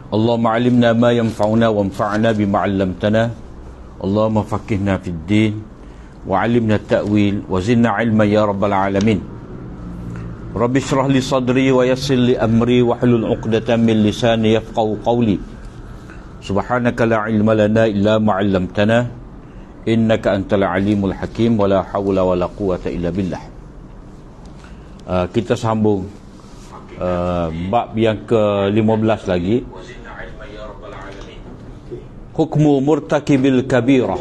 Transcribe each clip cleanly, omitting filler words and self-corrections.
Allahumma alimna ma yanfa'una wanfa'na bima 'allamtana. Allahumma faqihna fid din wa 'allimna at-ta'wil wa zidna 'ilman ya rabbal alamin. Rabbi shrah li sadri wa yassir li amri wa hlul 'uqdatam min lisani yafqahu qawli. Subhanaka la 'ilma lana illa ma 'allamtana innaka antal alimul hakim wa la hawla wa la quwwata illa billah. Kita sambung bab yang ke-15 lagi. Hukmu murtakibil kabirah.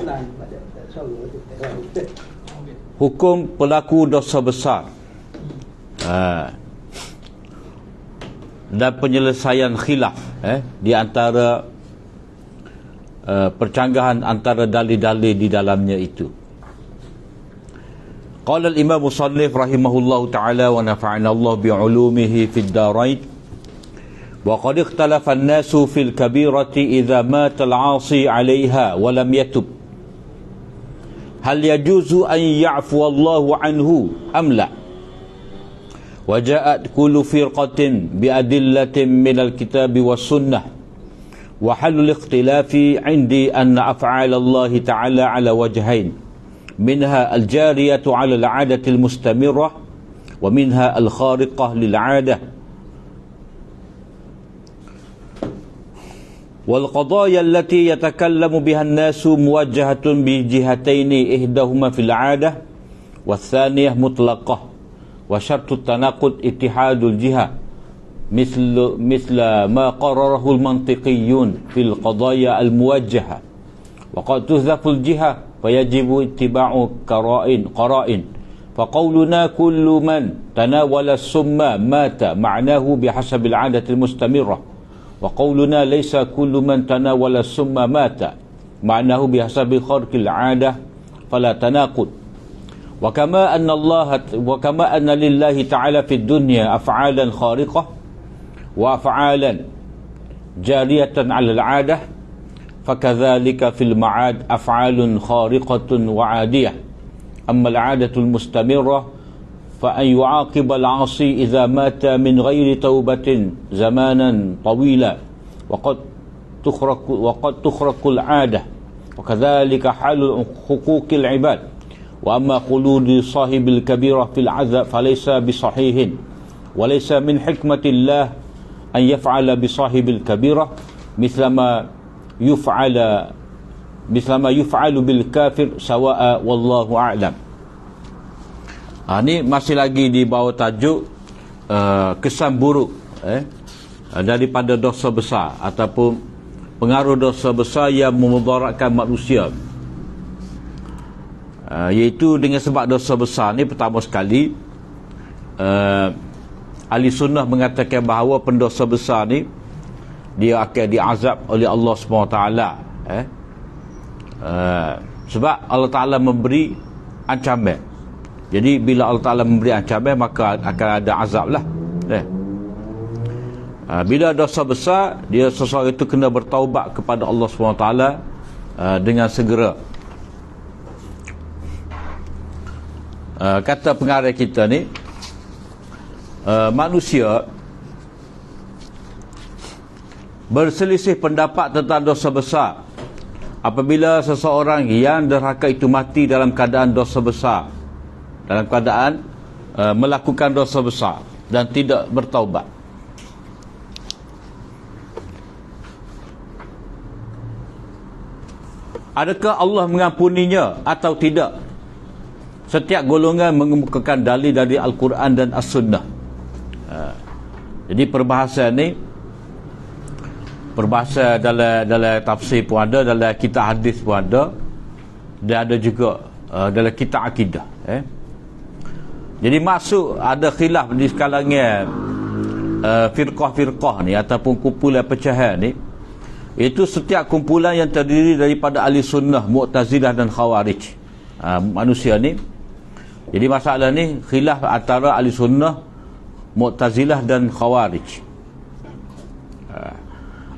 Hukum pelaku dosa besar. Dan penyelesaian khilaf di antara percanggahan antara dalil-dalil di dalamnya itu. Qala al-imam musannif rahimahullahu ta'ala wa nafa'ana Allah bi'ulumihi fid darain. Wa qad ikhtalafa an-nasu fil kabirati idza mata al-'asi 'alayha wa lam yatub. Hal yajuzu an ya'fu Allahu anhu am la? Wa ja'at kullu firqatin bi adillatin min al-kitab was sunnah. Wa halul ikhtilafi 'indi anna af'al Allah ta'ala 'ala wajhain. Minha al-jariyatu 'ala al-'adati al-mustamirrah wa minha al-khariqah lil-'adah. والقضايا التي يتكلم بها الناس موجهة بجهتين إحداهما في العادة والثانية مطلقة وشرط التناقض اتحاد الجهة مثل ما قرره المنطقيون في القضايا الموجهة وقد تحذف الجهة فيجب اتباع قرائن فقولنا كل من تناول السم مات معناه بحسب العادة المستمرة وقولنا ليس كل من تناول السم مات معناه بحسب خرق العادة فلا تناقض وكما أن لله تعالى في الدنيا أفعالا خارقة وأفعالا جارية على العادة فكذلك في المعاد أفعال خارقة وعادية أما العادة المستمرة فأن يعاقب العاصي إذا مات من غير توبة زمانا طويلا وقد تخرق العادة وكذلك حال حقوق العباد وأما خلود صاحب الكبيرة في العذاب فليس بصحيح وليس من حكمة الله أن يفعل بصاحب الكبيرة مثل ما يفعل بالكافر سواء والله أعلم. Ini masih lagi di bawah tajuk kesan buruk daripada dosa besar ataupun pengaruh dosa besar yang memudaratkan manusia, iaitu dengan sebab dosa besar ni. Pertama sekali, ahli sunnah mengatakan bahawa pendosa besar ni dia akan diazab oleh Allah SWT, sebab Allah Ta'ala memberi ancaman. Jadi bila Allah Ta'ala memberi ancaman, maka akan ada azab lah. Bila dosa besar, dia seseorang itu kena bertaubat kepada Allah SWT dengan segera. Kata pengarang kita ni, manusia berselisih pendapat tentang dosa besar. Apabila seseorang yang derhaka itu mati dalam keadaan dosa besar, dalam keadaan melakukan dosa besar dan tidak bertaubat, adakah Allah mengampuninya atau tidak? Setiap golongan mengemukakan dalil dari Al-Quran dan As-Sunnah. Jadi perbahasan ni, perbahasan dalam tafsir pun ada, dalam kitab hadis pun ada, dan ada juga dalam kitab akidah. Jadi maksud ada khilaf di kalangan firqah-firqah ni ataupun kumpulan pecahan ni, itu setiap kumpulan yang terdiri daripada ahli sunnah, Mu'tazilah dan Khawarij, manusia ni. Jadi masalah ni khilaf antara ahli sunnah, Mu'tazilah dan Khawarij.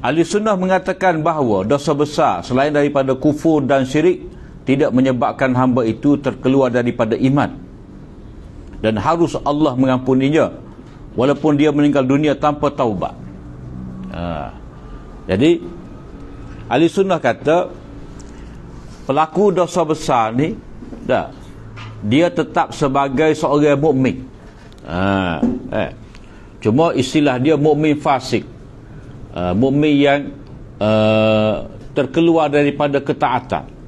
Ahli sunnah mengatakan bahawa dosa besar selain daripada kufur dan syirik tidak menyebabkan hamba itu terkeluar daripada iman, dan harus Allah mengampuninya walaupun dia meninggal dunia tanpa taubat. Jadi ahli sunnah kata pelaku dosa besar ni dia tetap sebagai seorang mukmin. Cuma istilah dia mukmin fasik, mukmin yang terkeluar daripada ketaatan.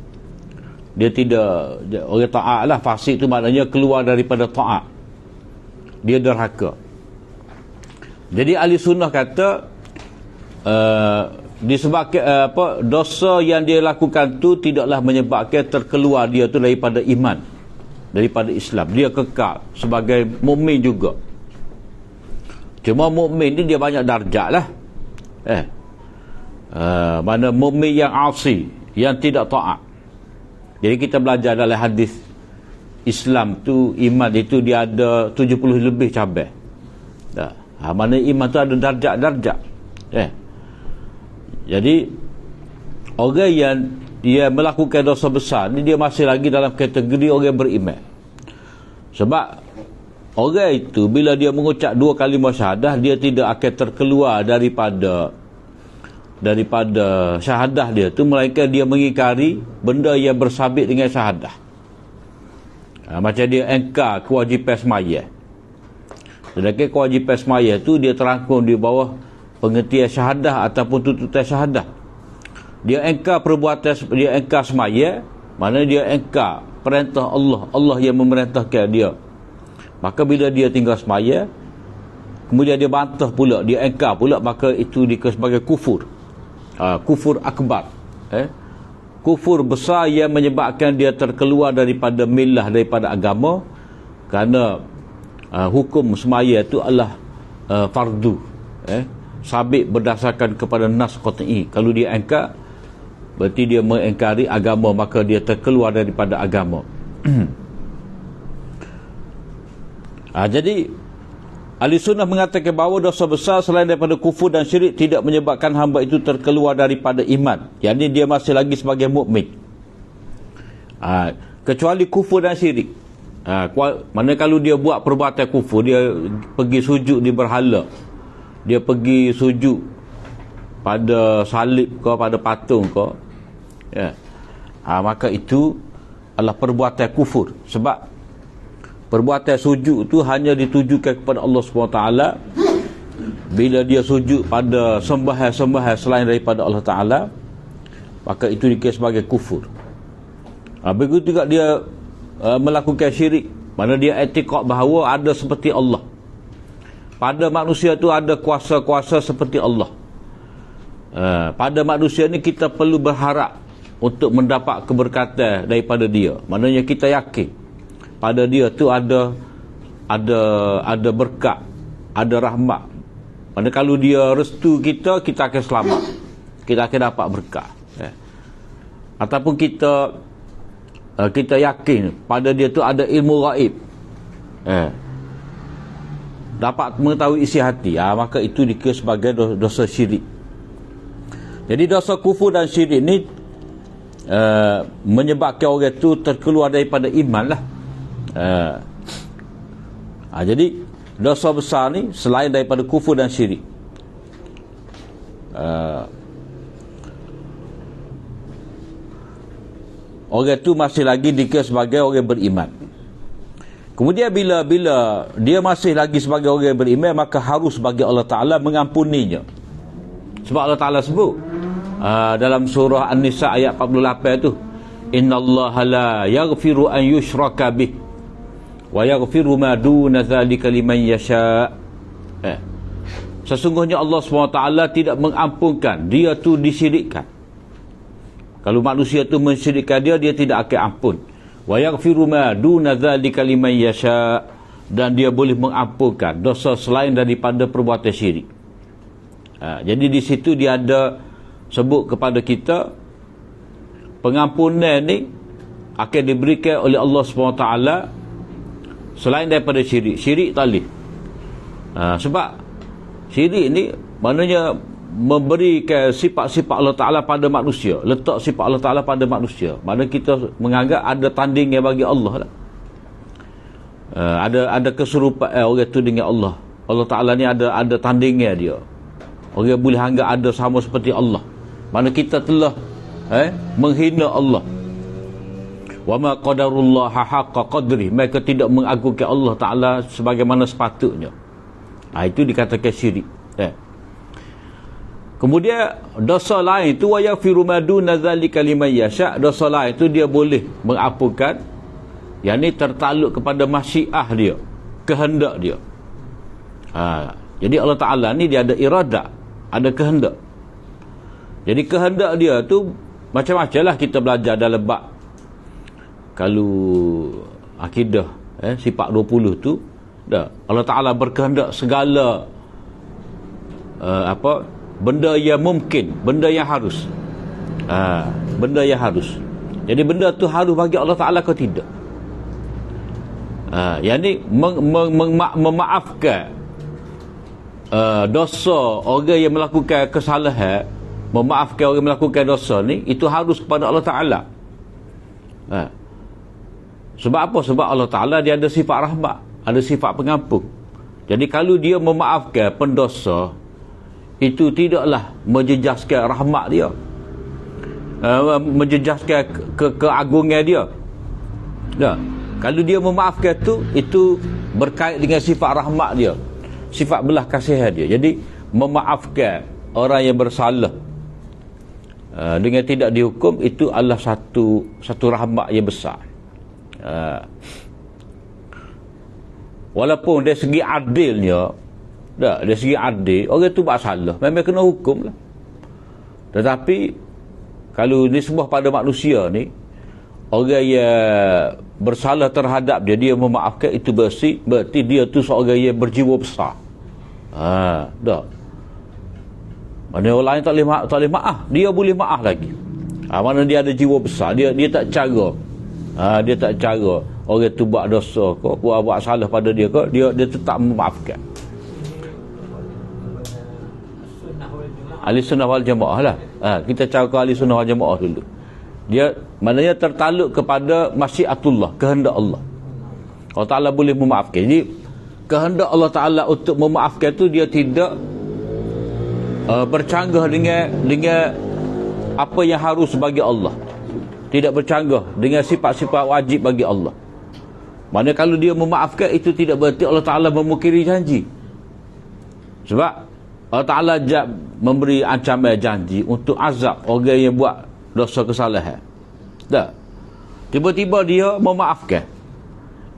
Dia tidak, orang taat lah. Fasik tu maknanya keluar daripada taat, dia derhaka. Jadi ahli sunnah kata disebabkan dosa yang dia lakukan tu tidaklah menyebabkan terkeluar dia tu daripada iman, daripada Islam. Dia kekal sebagai mukmin juga. Cuma mukmin ni dia banyak darjat lah. Mana mukmin yang asi, yang tidak taat. Jadi kita belajar dalam hadis Islam tu, iman itu dia ada 70 lebih cabang. Mana iman tu ada darjat-darjat. Jadi orang yang dia melakukan dosa besar ni, dia masih lagi dalam kategori orang beriman. Sebab orang itu bila dia mengucap 2 kalimah syahadah, dia tidak akan terkeluar daripada syahadah dia tu, melainkan dia mengingkari benda yang bersabit dengan syahadah. Macam dia engkar kewajipan semaya. Sedangkan kewajipan semaya tu dia terangkum di bawah pengertian syahadah ataupun tuntutan syahadah. Dia engkar perbuatan, dia engkar semaya, mana dia engkar perintah Allah, Allah yang memerintahkan dia. Maka bila dia tinggal semaya, kemudian dia bantah pula, dia engkar pula, maka itu dikira sebagai kufur. Kufur akbar. Kufur besar yang menyebabkan dia terkeluar daripada millah, daripada agama, kerana hukum semaya itu adalah fardu, sabit berdasarkan kepada nas qat'i. Kalau dia engkar, berarti dia mengingkari agama, maka dia terkeluar daripada agama. Jadi ahli sunnah mengatakan bahawa dosa besar selain daripada kufur dan syirik tidak menyebabkan hamba itu terkeluar daripada iman, yakni dia masih lagi sebagai mukmin, kecuali kufur dan syirik. Mana kalau dia buat perbuatan kufur, dia pergi sujud di berhala, dia pergi sujud pada salib ke, pada patung ke, maka itu adalah perbuatan kufur. Sebab perbuatan sujud tu hanya ditujukan kepada Allah SWT. Bila dia sujud pada sembahan-sembahan selain daripada Allah Ta'ala, maka itu dikira sebagai kufur. Begitu juga dia melakukan syirik, mana dia i'tiqad bahawa ada seperti Allah. Pada manusia tu ada kuasa-kuasa seperti Allah. Pada manusia ni kita perlu berharap untuk mendapat keberkatan daripada dia. Maknanya kita yakin pada dia tu ada berkat, ada rahmat. Mana kalau dia restu kita, kita akan selamat, kita akan dapat berkat. Ataupun kita yakin pada dia tu ada ilmu gaib, dapat mengetahui isi hati, maka itu dikira sebagai dosa syirik. Jadi dosa kufur dan syirik ni menyebabkan orang itu terkeluar daripada iman lah. Jadi dosa besar ni selain daripada kufur dan syirik, orang itu masih lagi dikira sebagai orang beriman. Kemudian bila dia masih lagi sebagai orang beriman, maka harus bagi Allah Ta'ala mengampuninya. Sebab Allah Ta'ala sebut dalam surah An-Nisa ayat 48 tu, innallaha la yaghfiru an yushraka bih wa yaghfiru ma duna dzalika liman yasha. Sesungguhnya Allah SWT tidak mengampunkan dia tu disyirikkan. Kalau manusia tu mensyirikkan dia tidak akan ampun. Wa yaghfiru ma duna dzalika liman yasha, dan dia boleh mengampunkan dosa selain daripada perbuatan syirik. Jadi di situ dia ada sebut kepada kita pengampunan ni akan diberikan oleh Allah SWT selain daripada syirik. Syirik tak boleh. Sebab syirik ni maknanya memberikan sifat-sifat Allah Ta'ala pada manusia, letak sifat Allah Ta'ala pada manusia. Maknanya kita menganggap ada tandingnya bagi Allah lah. Ada keserupaan orang tu dengan Allah. Allah Ta'ala ni ada tandingnya dia. Orang boleh anggap ada sama seperti Allah. Mana kita telah menghina Allah. Wa ma qadarullah haqqa qadri, mereka tidak mengagungkan Allah Taala sebagaimana sepatutnya. Itu dikatakan syirik. Kemudian dosa lain tu wa yaghfiru ma duna dzalika liman yasha, dosa lain tu dia boleh mengampunkan, yang ni tertakluk kepada masyiah dia, kehendak dia. Jadi Allah Taala ni dia ada iradah, ada kehendak. Jadi kehendak dia tu macam-macam lah kita belajar dalam bab kalau akidah sifat 20 tu dah Allah Taala berkehendak segala benda yang mungkin, benda yang harus. Benda yang harus. Jadi benda tu harus bagi Allah Taala ke tidak? Yang ni memaafkan dosa orang yang melakukan kesalahan, memaafkan orang yang melakukan dosa ni, itu harus kepada Allah Taala. Sebab apa? Sebab Allah Ta'ala dia ada sifat rahmat, ada sifat pengampun. Jadi kalau dia memaafkan pendosa, itu tidaklah menjejaskan rahmat dia, menjejaskan keagungan dia. Kalau dia memaafkan tu, itu berkait dengan sifat rahmat dia, sifat belah kasihan dia. Jadi memaafkan orang yang bersalah dengan tidak dihukum, itu adalah satu rahmat yang besar. Walaupun dari segi adilnya, dari segi adil, orang tu buat salah, memang kena hukum lah. Tetapi kalau nisbah pada manusia ni, orang yang bersalah terhadap dia memaafkan, itu berarti dia tu seorang yang berjiwa besar. Mana orang lain tak boleh maaf, dia boleh maaf lagi. Mana dia ada jiwa besar, dia tak cara. Dia tak cara orang tu buat dosa ke, buat salah pada dia ke, dia tetap memaafkan. Ahli sunnah wal jamaah lah. Kita cara ahli sunnah wal jamaah dulu. Dia maknanya tertakluk kepada masyiatullah, kehendak Allah. Allah Ta'ala boleh memaafkan. Jadi kehendak Allah Ta'ala untuk memaafkan tu, dia tidak bercanggah dengan apa yang harus bagi Allah. Tidak bercanggah dengan sifat-sifat wajib bagi Allah. Mana kalau dia memaafkan, itu tidak berarti Allah Ta'ala memukiri janji. Sebab Allah Ta'ala memberi ancaman janji untuk azab orang yang buat dosa kesalahan. Tiba-tiba dia memaafkan,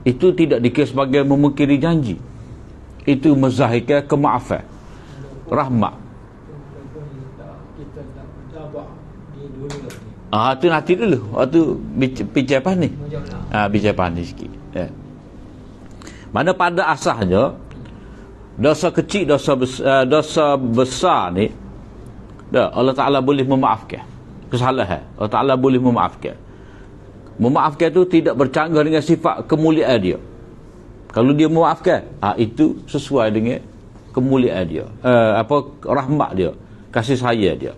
itu tidak dikira sebagai memukiri janji. Itu menzahirkan kemaafan, rahmat. Tu nanti dulu. Waktu bincang panik. Bincang panik sikit. Mana pada asalnya dosa kecil, dosa besar ni, Allah Ta'ala boleh memaafkan kesalahan. Allah Ta'ala boleh memaafkan. Memaafkan tu tidak bercanggah dengan sifat kemuliaan dia. Kalau dia memaafkan, itu sesuai dengan kemuliaan dia, rahmat dia, kasih sayang dia.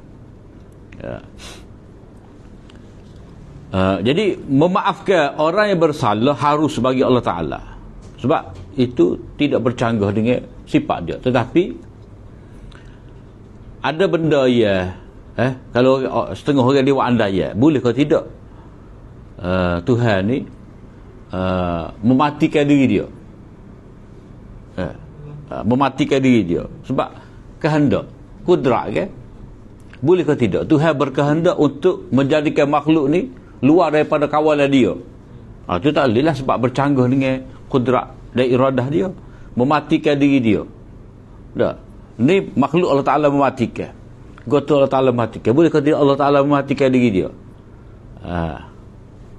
Jadi memaafkan orang yang bersalah harus bagi Allah Ta'ala, sebab itu tidak bercanggah dengan sifat dia. Tetapi ada benda ya, kalau setengah orang dia buat andai, boleh ke tidak Tuhan ni mematikan diri dia, mematikan diri dia sebab kehendak, kudrat kan? Boleh ke tidak Tuhan berkehendak untuk menjadikan makhluk ni luar daripada kawalan dia? Itu tak boleh lah, sebab bercanggah dengan kudrat dan iradah dia, mematikan diri dia. Ni makhluk Allah Ta'ala mematikan, goto Allah Ta'ala mematikan. Boleh ke tidak Allah Ta'ala mematikan diri dia?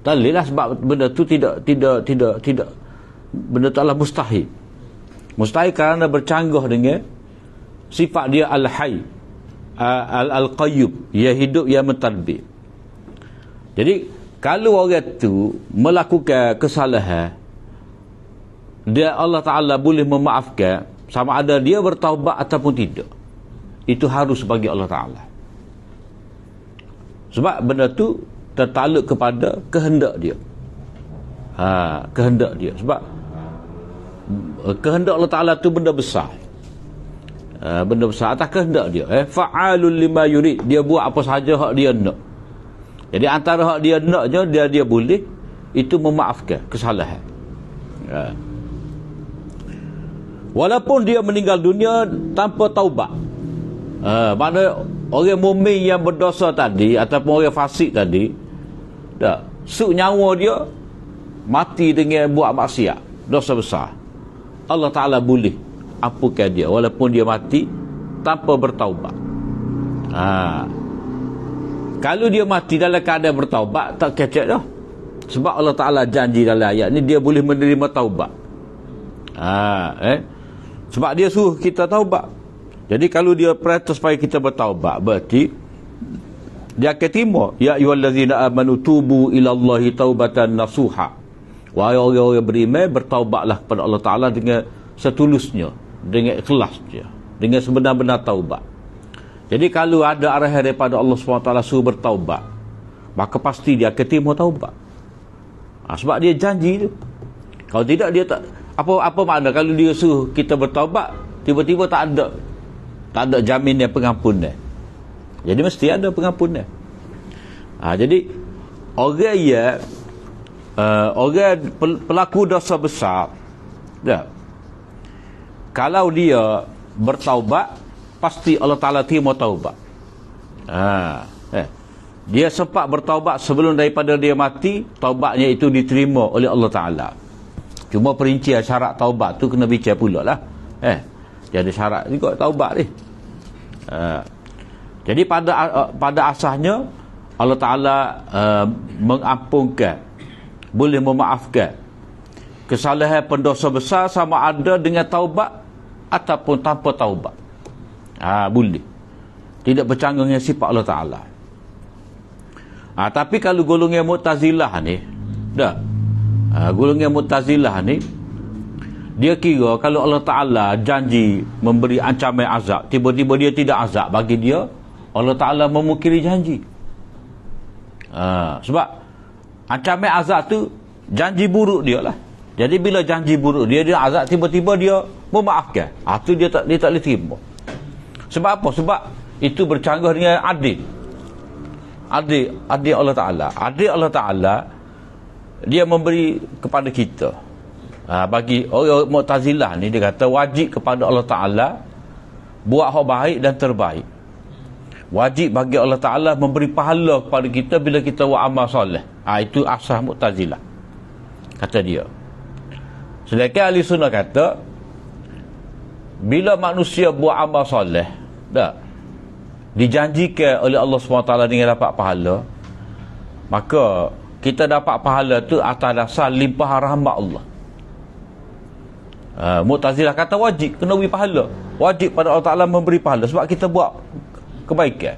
Tak boleh lah, sebab benda tu tidak benda tu adalah mustahil. Mustahil kerana bercanggah dengan sifat dia al-hayy, al-qayyum, yang hidup, yang mentadbir. Jadi kalau orang tu melakukan kesalahan, dia Allah Ta'ala boleh memaafkan, sama ada dia bertaubat ataupun tidak. Itu harus bagi Allah Ta'ala, sebab benda tu tertakluk kepada kehendak dia. Kehendak dia. Sebab kehendak Allah Ta'ala tu benda besar. benda besar atas kehendak dia. Fa'alul lima yurid, dia buat apa sahaja hak dia nak. Jadi antara hak dia naknya, dia boleh itu memaafkan kesalahan. Walaupun dia meninggal dunia tanpa taubat. Mana orang mukmin yang berdosa tadi ataupun orang fasik tadi, dah suk nyawa dia mati dengan buat maksiat, dosa besar, Allah Ta'ala boleh ampunkan dia walaupun dia mati tanpa bertaubat. Kalau dia mati dalam keadaan bertaubat, tak kecek dah. Sebab Allah Ta'ala janji dalam ayat ni dia boleh menerima taubat. Sebab dia suruh kita taubat. Jadi kalau dia perintah supaya kita bertaubat, berarti dia akan terima. Ya ayyuhallazina amanu tubu ilallahi taubatan nasuha. Wahai orang-orang beriman, bertaubatlah kepada Allah Ta'ala dengan setulusnya, dengan ikhlasnya, dengan sebenar-benar taubat. Jadi kalau ada arahan daripada Allah SWT suruh bertaubat, maka pasti dia akan terima taubat. Sebab dia janji tu. Kalau tidak, dia tak. Apa makna kalau dia suruh kita bertaubat, tiba-tiba tak ada jaminan pengampunan. Jadi mesti ada pengampunan. Jadi orang pelaku dosa besar, kalau dia bertaubat, pasti Allah Ta'ala terima taubat. Dia sempat bertaubat sebelum daripada dia mati, taubatnya itu diterima oleh Allah Ta'ala. Cuma perincian syarat taubat tu kena bincang pula lah. Dia ada syarat juga taubat ni. Jadi pada asasnya Allah Ta'ala mengampunkan, boleh memaafkan kesalahan pendosa besar sama ada dengan taubat ataupun tanpa taubat. Boleh. Tidak bercanggah dengan sifat Allah Ta'ala. Tapi kalau golongan Mu'tazilah ni, golongan Mu'tazilah ni, dia kira kalau Allah Ta'ala janji memberi ancaman azab, tiba-tiba dia tidak azab, bagi dia Allah Ta'ala memungkiri janji. Sebab ancaman azab tu janji buruk dia lah. Jadi bila janji buruk dia azab, tiba-tiba dia memaafkan, tu dia tak boleh terima. Sebab apa? Sebab itu bercanggah dengan adil Allah Ta'ala. Adil Allah Ta'ala, dia memberi kepada kita. Bagi orang Mu'tazilah ni, dia kata wajib kepada Allah Ta'ala buat hak baik dan terbaik. Wajib bagi Allah Ta'ala memberi pahala kepada kita bila kita buat amal soleh. Itu asas Mu'tazilah, kata dia. Sedangkan Ahli Sunnah kata, bila manusia buat amal soleh, dijanjikan oleh Allah SWT dengan dapat pahala, maka kita dapat pahala tu atas dasar limpahan rahmat Allah. Mu'tazilah kata wajib, kena beri pahala. Wajib pada Allah Ta'ala memberi pahala sebab kita buat kebaikan.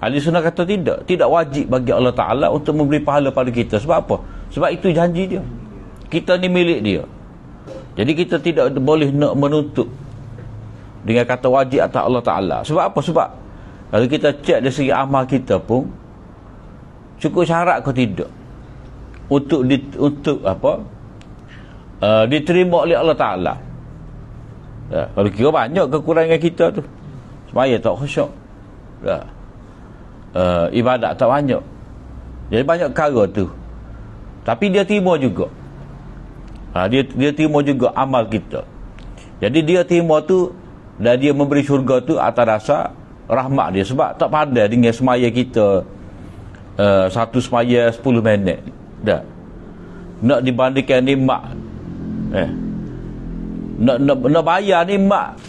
Ahli Sunnah kata tidak wajib bagi Allah Ta'ala untuk memberi pahala pada kita. Sebab apa? Sebab itu janji dia. Kita ni milik dia. Jadi kita tidak boleh nak menuntut dengan kata wajib atas Allah Ta'ala. Sebab apa? Sebab kalau kita cek dari segi amal kita pun, cukup syarat ke tidak untuk diterima oleh Allah Ta'ala. Kalau kira banyak kekurangan kita tu, semaya tak khusyuk, ibadat tak banyak, jadi banyak perkara tu, tapi dia terima juga. Dia terima juga amal kita. Jadi dia terima tu, dan dia memberi syurga tu atas dasar rahmat dia. Sebab tak pandai dengan semaya kita, satu semaya 10 minit nak dibandingkan nikmat. Nak bayar nikmat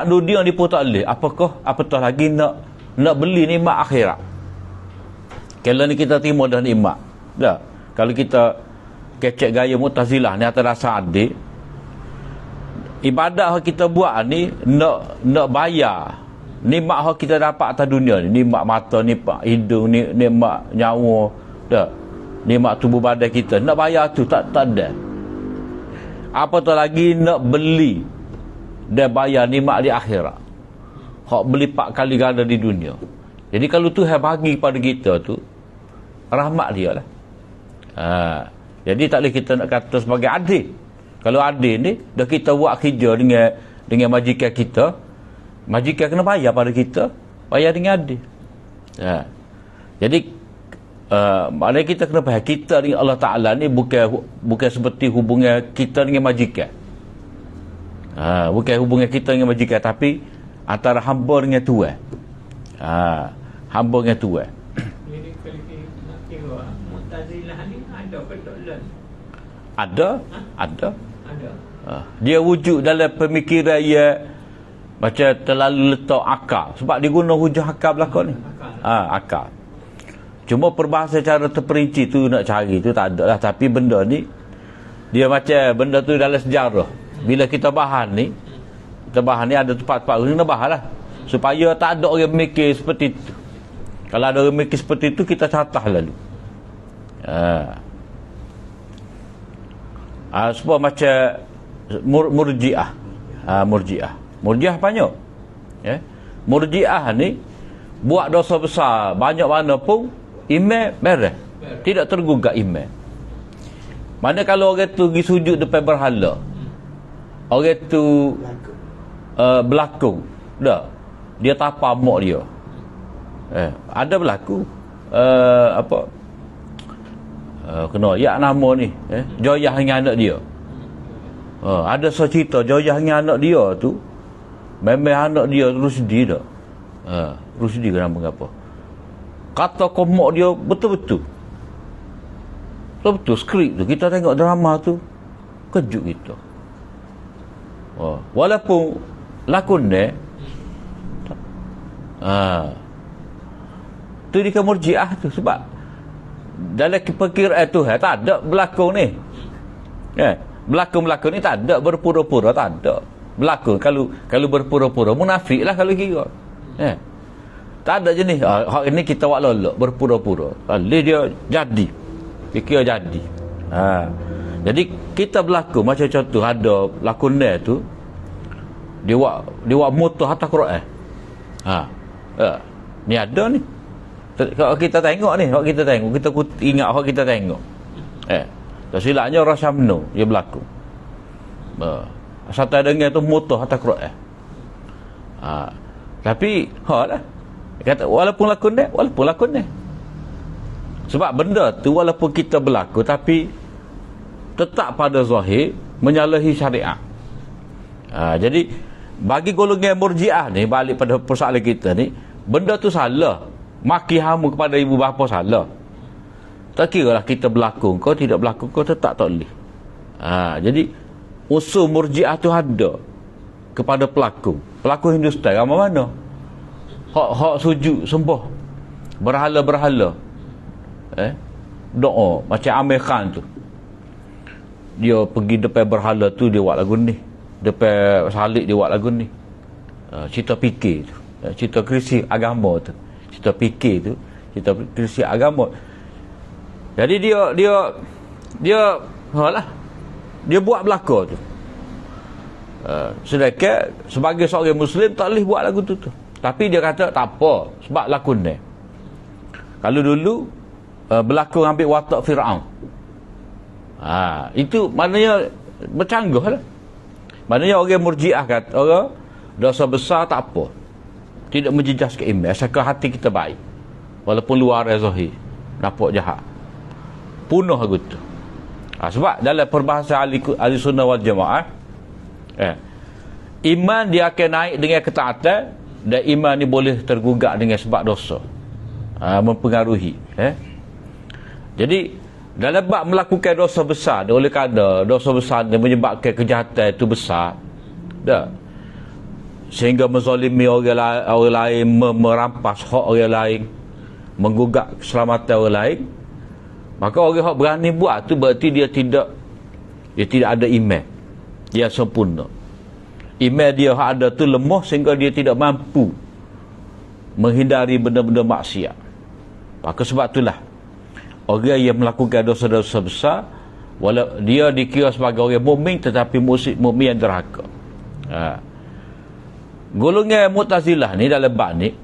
dunia ni pun tak boleh. Apatah lagi nak beli nikmat akhirat. Kalau ni kita terima dah nikmat. Kalau kita kecek gaya Mu'tazilah ni atas dasar adil, ibadat yang kita buat ni nak bayar nikmat yang kita dapat atas dunia ni, nikmat mata, nikmat hidung, nikmat nyawa, nikmat tubuh badan kita, nak bayar tu tak ada. Apatah lagi nak beli dan bayar nikmat di akhirat, hak beli 4 kali ganda di dunia. Jadi kalau Tuhan bagi pada kita tu, rahmat dia lah. Jadi tak boleh kita nak kata sebagai adil. Kalau adil ni, dah kita buat kerja dengan majikan kita, majikan kena bayar pada kita, bayar dengan adil. Jadi maknanya kita kena faham, kita dengan Allah Ta'ala ni bukan seperti hubungan kita dengan majikan. Bukan hubungan kita dengan majikan, tapi antara hamba dengan Tuhan. Hamba dengan Tuhan. Jadi kalau kita nak kira Mu'tazilah ni ada ke tak lain? Ada. Ada. Dia wujud dalam pemikiran dia macam terlalu letak akal, sebab dia guna hujah akal belakang ni. Akal. Cuma perbahasan cara terperinci tu nak cari tu tak ada lah. Tapi benda ni dia macam benda tu dalam sejarah. Bila kita bahas ni ada tempat-tempat kena bahas lah, supaya tak ada orang mikir seperti tu. Kalau ada orang mikir seperti tu, kita catah lalu. Sebab macam Murji'ah. Murji'ah banyak. Murji'ah ni buat dosa besar banyak mana pun iman beres, tidak tergugat iman. Mana kalau orang tu pergi sujud depan berhala, orang tu berlaku dah, dia tapa mak dia, ada berlaku kena yak nama ni, Joyah dengan anak dia. Ada cerita Joyah dengan anak dia tu, memang anak dia Rusdi dah. Rusdi ke nama apa? Kata komak dia betul-betul skrip tu. Kita tengok drama tu, kejut kita. Walaupun lakon ni tu di Murji'ah tu, sebab dalam perkiraan tu tak ada berlakon ni. Berlakon ni tak ada, berpura-pura tak ada. Berlakon kalau berpura-pura munafik lah kalau kira. Tak ada jenis hak ini kita buat lolok berpura-pura. Dia jadi. Dia kira jadi. Jadi kita berlakon macam contoh ada lakon tu, dia buat motor atas Quran. Ni ada ni. Kalau kita tengok ni, kita ingat hak kita tengok. Tak silapnya Rasyamno dia berlakon. Satu dengar tu motor atas Quran. Tapi lah. Kata walaupun lakon ni. Sebab benda tu walaupun kita berlaku, tapi tetap pada zahir menyalahi syariat. Jadi bagi golongan Murji'ah ni, balik pada persoalan kita ni, benda tu salah. Maki hamu kepada ibu bapa salah. Tak kira lah kita berlakon kau tidak berlakon kau, tetap tak boleh. Jadi usul Murji'ah tu ada kepada pelakon Hindustan ramai mana hak sujud sembah berhala-berhala, doa macam Amir Khan tu, dia pergi depan berhala tu, dia buat lagu ni, depan salib dia buat lagu ni, cerita fikir tu, cerita krisis agama tu, cerita fikir tu, cerita krisis agama. Jadi dia buat belakang tu. Sedangkan sebagai seorang Muslim tak boleh buat lagu tu. Tapi dia kata tak apa, sebab lakon ni. Kalau dulu berlakon ambil watak Fir'aun, itu maknanya bercanggah lah. Maknanya orang Murji'ah kata orang dosa besar tak apa, tidak menjejaskan iman, asalkan hati kita baik, walaupun luar zahir nampak jahat, punuh lagu tu. Sebab dalam perbahasan ahli sunnah wal jamaah, iman dia akan naik dengan ketaatan, dan iman ni boleh tergugat dengan sebab dosa, mempengaruhi. Jadi dalam bab melakukan dosa besar, oleh kerana dosa besar dia menyebabkan kejahatan itu besar dah, sehingga menzalimi orang lain, merampas hak orang lain, menggugat keselamatan orang lain, maka orang yang berani buat tu berarti dia tidak ada iman yang sempurna. Iman dia yang ada tu lemah sehingga dia tidak mampu menghindari benda-benda maksiat. Maka sebab itulah orang yang melakukan dosa-dosa besar, walau dia dikira sebagai orang mukmin, tetapi mukmin yang derhaka. Golongan Mu'tazilah ni dalam bab ni,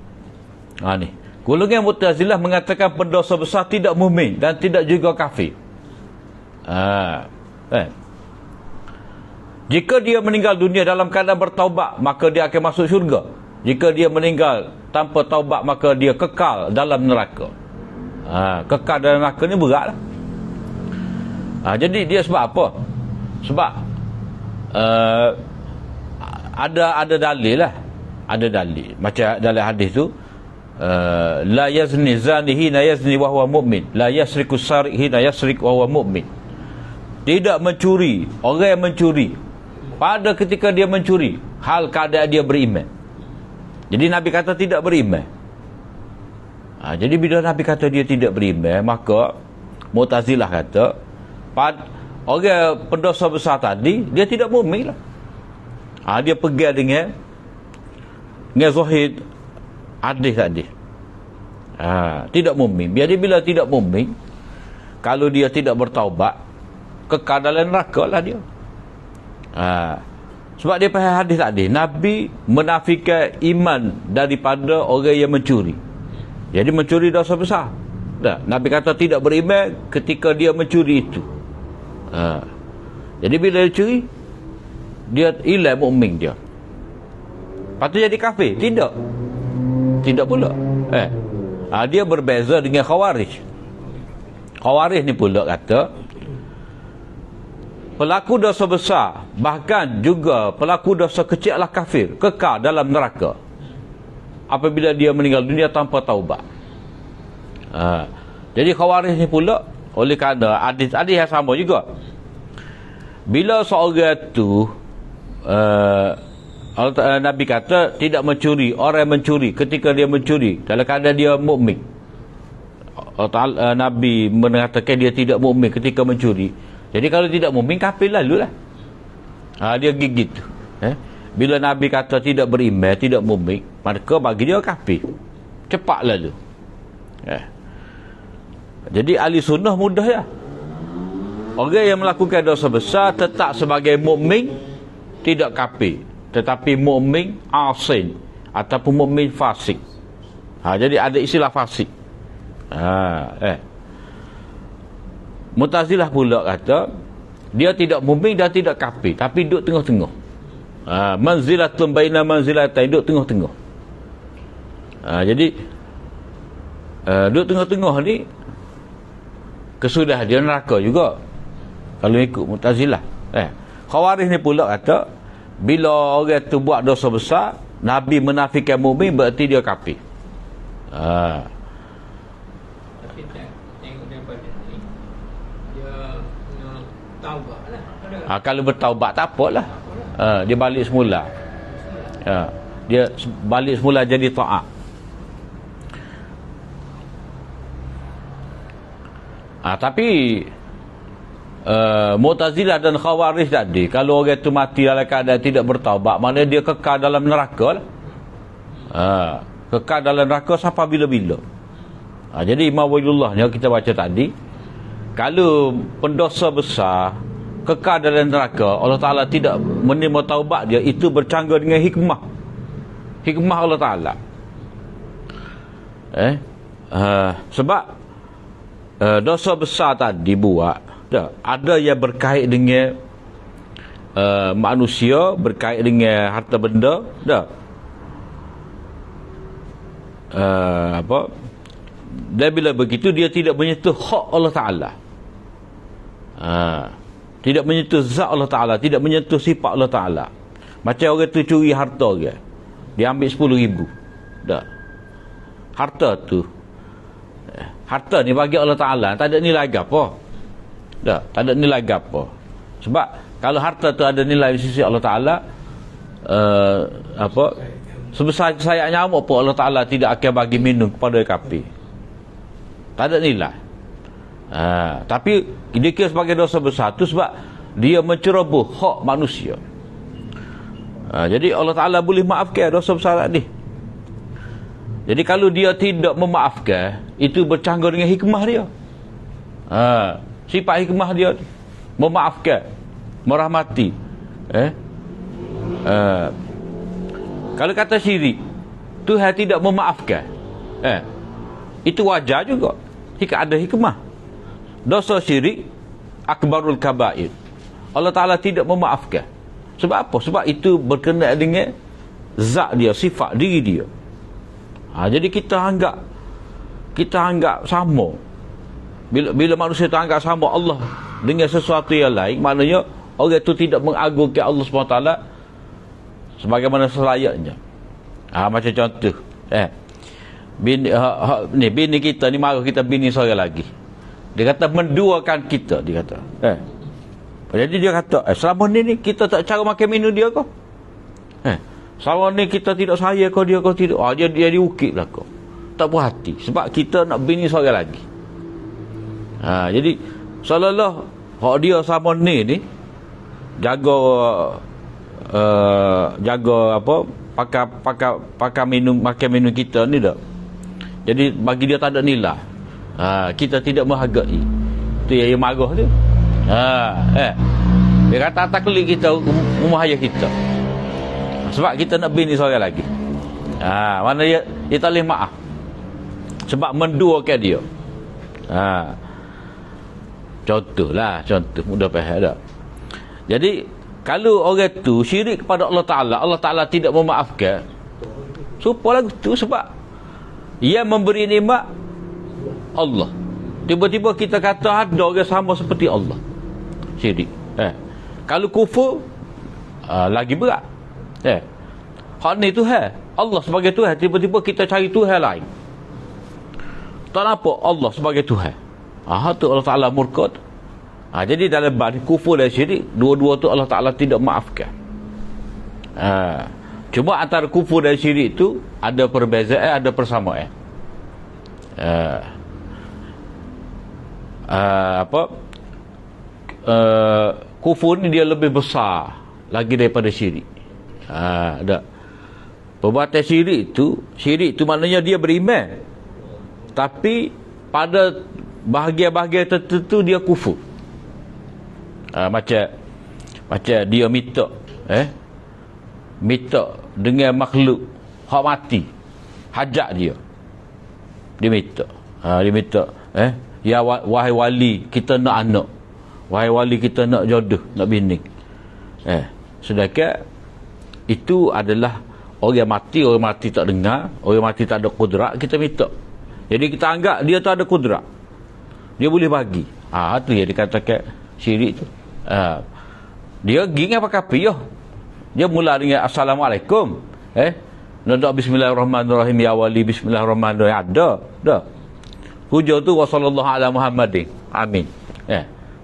golongan Mu'tazilah mengatakan pendosa besar tidak mukmin dan tidak juga kafir. Jika dia meninggal dunia dalam keadaan bertaubat, maka dia akan masuk syurga. Jika dia meninggal tanpa taubat, maka dia kekal dalam neraka. Kekal dalam neraka ni berat lah. Jadi dia sebab apa? Sebab ada dalil lah. Ada dalil. Macam dalam hadis tu, la yazni zani hina yazni wa huwa mu'min, la yasriku sariq hina yasriq wa huwa mu'min. Tidak mencuri, orang yang mencuri pada ketika dia mencuri, hal keadaan dia beriman. Jadi Nabi kata tidak beriman. Jadi bila Nabi kata dia tidak beriman, maka Mu'tazilah kata orang pendosa besar tadi dia tidak mukmin lah. Dia pegang dengan zahid hadis tadi. Tidak mukmin. Jadi bila tidak mukmin, kalau dia tidak bertaubat, kekal dalam neraka lah dia. Sebab dia faham hadis tadi, Nabi menafikan iman daripada orang yang mencuri. Jadi mencuri dosa besar. Nabi kata tidak beriman ketika dia mencuri itu. Jadi bila dia curi, dia hilang mukmin dia. Lepas tu jadi kafir? Tidak pula. Dia berbeza dengan Khawarij. Khawarij ni pula kata pelaku dosa besar, bahkan juga pelaku dosa kecil adalah kafir, kekal dalam neraka apabila dia meninggal dunia tanpa taubat. Jadi Khawarij ni pula, oleh kerana hadis yang sama juga, bila seorang tu Nabi kata tidak mencuri, orang yang mencuri ketika dia mencuri dalam keadaan dia mukmin, Nabi mengatakan dia tidak mukmin ketika mencuri. Jadi kalau tidak mukmin, kafir lalu lah. Dia gigit. Bila Nabi kata tidak beriman, tidak mukmin, maka bagi dia kafir. Cepat lalu. Jadi ahli sunnah mudah ya. Orang yang melakukan dosa besar tetap sebagai mukmin, tidak kafir, tetapi mukmin asin ataupun mukmin fasik. Jadi ada istilah fasik. Mu'tazilah pula kata dia tidak mukmin dan tidak kafir, tapi duduk tengah-tengah. Manzilatun baina manzilatain, duduk tengah-tengah. Jadi duduk tengah-tengah ni kesudah dia neraka juga kalau ikut Mu'tazilah. Khawarij ni pula kata bila orang tu buat dosa besar, Nabi menafikan mukmin, berarti dia kafir. Tapi tengok daripada ni, dia taubat lah. Kalau bertaubat tak apalah. Dia balik semula. Dia balik semula jadi taat. Tapi Mu'tazilah dan Khawarij tadi, kalau orang tu mati dalam keadaan tidak bertaubat, maknanya dia kekal dalam neraka lah. Kekal dalam neraka sampai bila-bila. Jadi Imam Waliyullah yang kita baca tadi, kalau pendosa besar kekal dalam neraka, Allah Ta'ala tidak menerima taubat dia, itu bercanggah dengan hikmah Allah Ta'ala. Sebab dosa besar tadi buat, ada yang berkait dengan manusia, berkait dengan harta benda, dan bila begitu dia tidak menyentuh hak Allah Ta'ala, tidak menyentuh zat Allah Ta'ala, tidak menyentuh sifat Allah Ta'ala. Macam orang tu curi harta dia, dia ambil 10,000, harta ni bagi Allah Ta'ala tak ada nilai apa. Tak ada nilai apa. Sebab kalau harta tu ada nilai di sisi Allah Ta'ala, sebesar sayap nyamuk pun Allah Ta'ala tidak akan bagi minum kepada kafir. Tak ada nilai. Tapi dia kira sebagai dosa besar tu sebab dia menceroboh hak manusia. Jadi Allah Ta'ala boleh maafkan dosa besar tadi. Jadi kalau dia tidak memaafkan, itu bercanggah dengan hikmah dia. Sifat hikmah dia memaafkan, merahmati. Kalau kata syirik, Tuhan tidak memaafkan, itu wajar juga. Ada hikmah. Dosa syirik akbarul kabair, Allah Ta'ala tidak memaafkan. Sebab apa? Sebab itu berkenaan dengan zat dia, sifat diri dia. Jadi kita anggap sama. Bila manusia tu anggap sama Allah dengan sesuatu yang lain, maknanya orang itu tidak mengagungkan Allah SWT sebagaimana selayaknya. Macam contoh, bini kita ni marah kita bini seorang lagi. Dia kata menduakan kita, dia kata. Jadi dia kata, selama ni kita tak cara makan minum dia kau. Selama ni kita tidak sayang kau, dia kau tidak. Dia diukit lah kau. Tak puas hati sebab kita nak bini seorang lagi. Jadi seolah-olah hak dia sama ni jaga apa pakai minum, makan minum kita ni dah. Jadi bagi dia tak ada nilai. Kita tidak menghargai. Tu yang marah tu. Dia kata taklid kita, rumah ayah kita. Sebab kita nak bini seorang lagi. Mana dia tak boleh maaf. Sebab menduakan dia. Contoh mudah faham tak? Jadi kalau orang tu syirik kepada Allah Ta'ala tidak memaafkan, supaya lagu tu sebab ia memberi nikmat Allah. Tiba-tiba kita kata ada orang sama seperti Allah. Syirik. Kalau kufur lagi berat. Hak ni Tuhan, Allah sebagai Tuhan, tiba-tiba kita cari Tuhan lain. Tak nampak Allah sebagai Tuhan. Tu Allah Ta'ala murka. Jadi dalam bab kufur dan syirik, dua-dua tu Allah Ta'ala tidak maafkan. Cuma antara kufur dan syirik tu ada perbezaan, ada persamaan. Kufur ni dia lebih besar lagi daripada syirik. Perbuatan syirik tu maknanya dia beriman, tapi pada bahagian-bahagian tertentu dia kufur. Macam dia minta dengan makhluk hak mati, hajat dia minta ya wahai wali kita nak anak, wahai wali kita nak jodoh, nak bini. Sedangkan itu adalah orang mati tak dengar, orang mati tak ada kudrat, kita minta. Jadi kita anggap dia tak ada kudrat, dia boleh bagi. Tu yang dikatakan syirik tu. Dia pergi dengan pakai piyah. Dia mula dengan Assalamualaikum. Nak Bismillahirrahmanirrahim, ya wali Bismillahirrahmanirrahim. Ada. Dah. Hujung tu wasallallahu ala Muhammadin. Amin.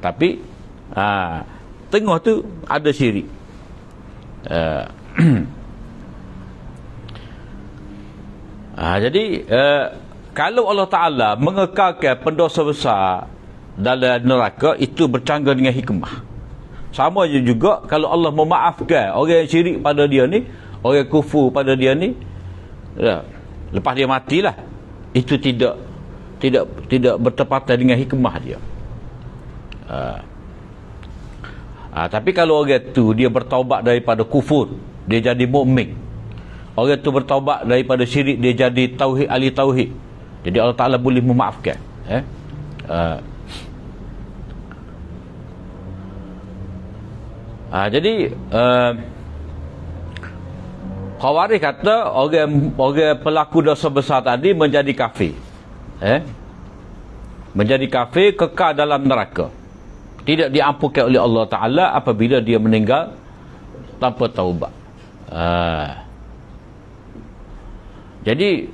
Tapi tengah tu ada syirik. Jadi kalau Allah Ta'ala mengekalkan pendosa besar dalam neraka, itu bercanggah dengan hikmah. Sama juga kalau Allah memaafkan orang yang syirik pada dia ni, orang kufur pada dia ni, lepas dia matilah, itu tidak bertepatan dengan hikmah dia. Tapi kalau orang tu dia bertaubat daripada kufur, dia jadi mukmin. Orang tu bertaubat daripada syirik, dia jadi tauhid, ahli tauhid. Jadi Allah Ta'ala boleh memaafkan. Jadi Khawarij kata orang pelaku dosa besar tadi menjadi kafir. Menjadi kafir, kekal dalam neraka, tidak diampunkan oleh Allah Ta'ala apabila dia meninggal tanpa taubat. Jadi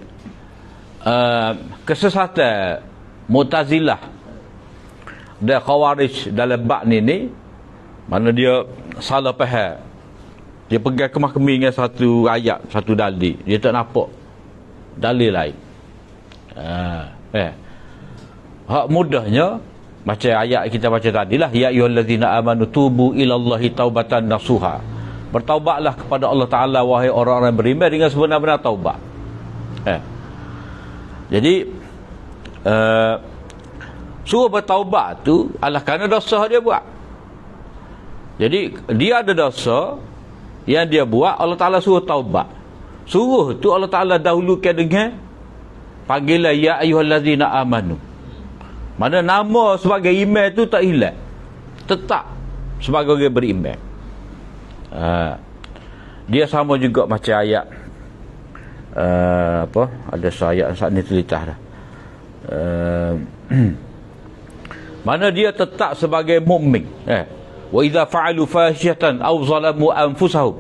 kesesatan Mu'tazilah dan Khawarij dalam bab ni, mana dia salah faham. Dia pegang kemah-kemih dengan satu ayat, satu dalil, dia tak nampak dalil lain. Hak mudahnya macam ayat kita baca tadilah, ya ayyuhallazina amanu tubu ilallahi taubatan nasuha. Bertaubatlah kepada Allah Ta'ala wahai orang-orang beriman dengan sebenar-benar taubat. Jadi suruh bertaubat tu adalah kerana dosa dia buat. Jadi dia ada dosa yang dia buat, Allah Ta'ala suruh taubat. Suruh tu Allah Ta'ala dahulukan dengan panggilan ya ayyuhallazina amanu. Mana nama sebagai iman tu tak hilang, tetap sebagai orang beriman. Dia sama juga macam ayat ada ayat saat ni terlicah dah. Mana dia tetap sebagai mukmin. Wa idza fa'alu fahishatan aw zalamu anfusahum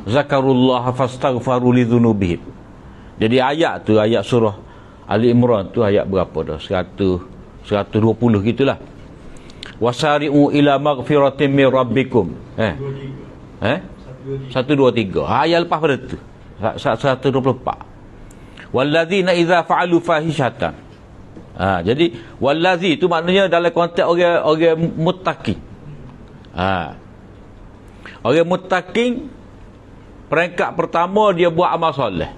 zakarullaha fastaghfaru lidzunubihim. Jadi ayat tu, ayat surah Ali Imran tu ayat berapa dah? 120 gitulah. Wasari'u ila maghfiratin min rabbikum. 123. Ayat lepas pada tu 124. Wallazina idza fa'alu fahishatan. Jadi wallazi itu maknanya dalam konteks orang muttaqi. Orang muttaqi peringkat pertama dia buat amal soleh,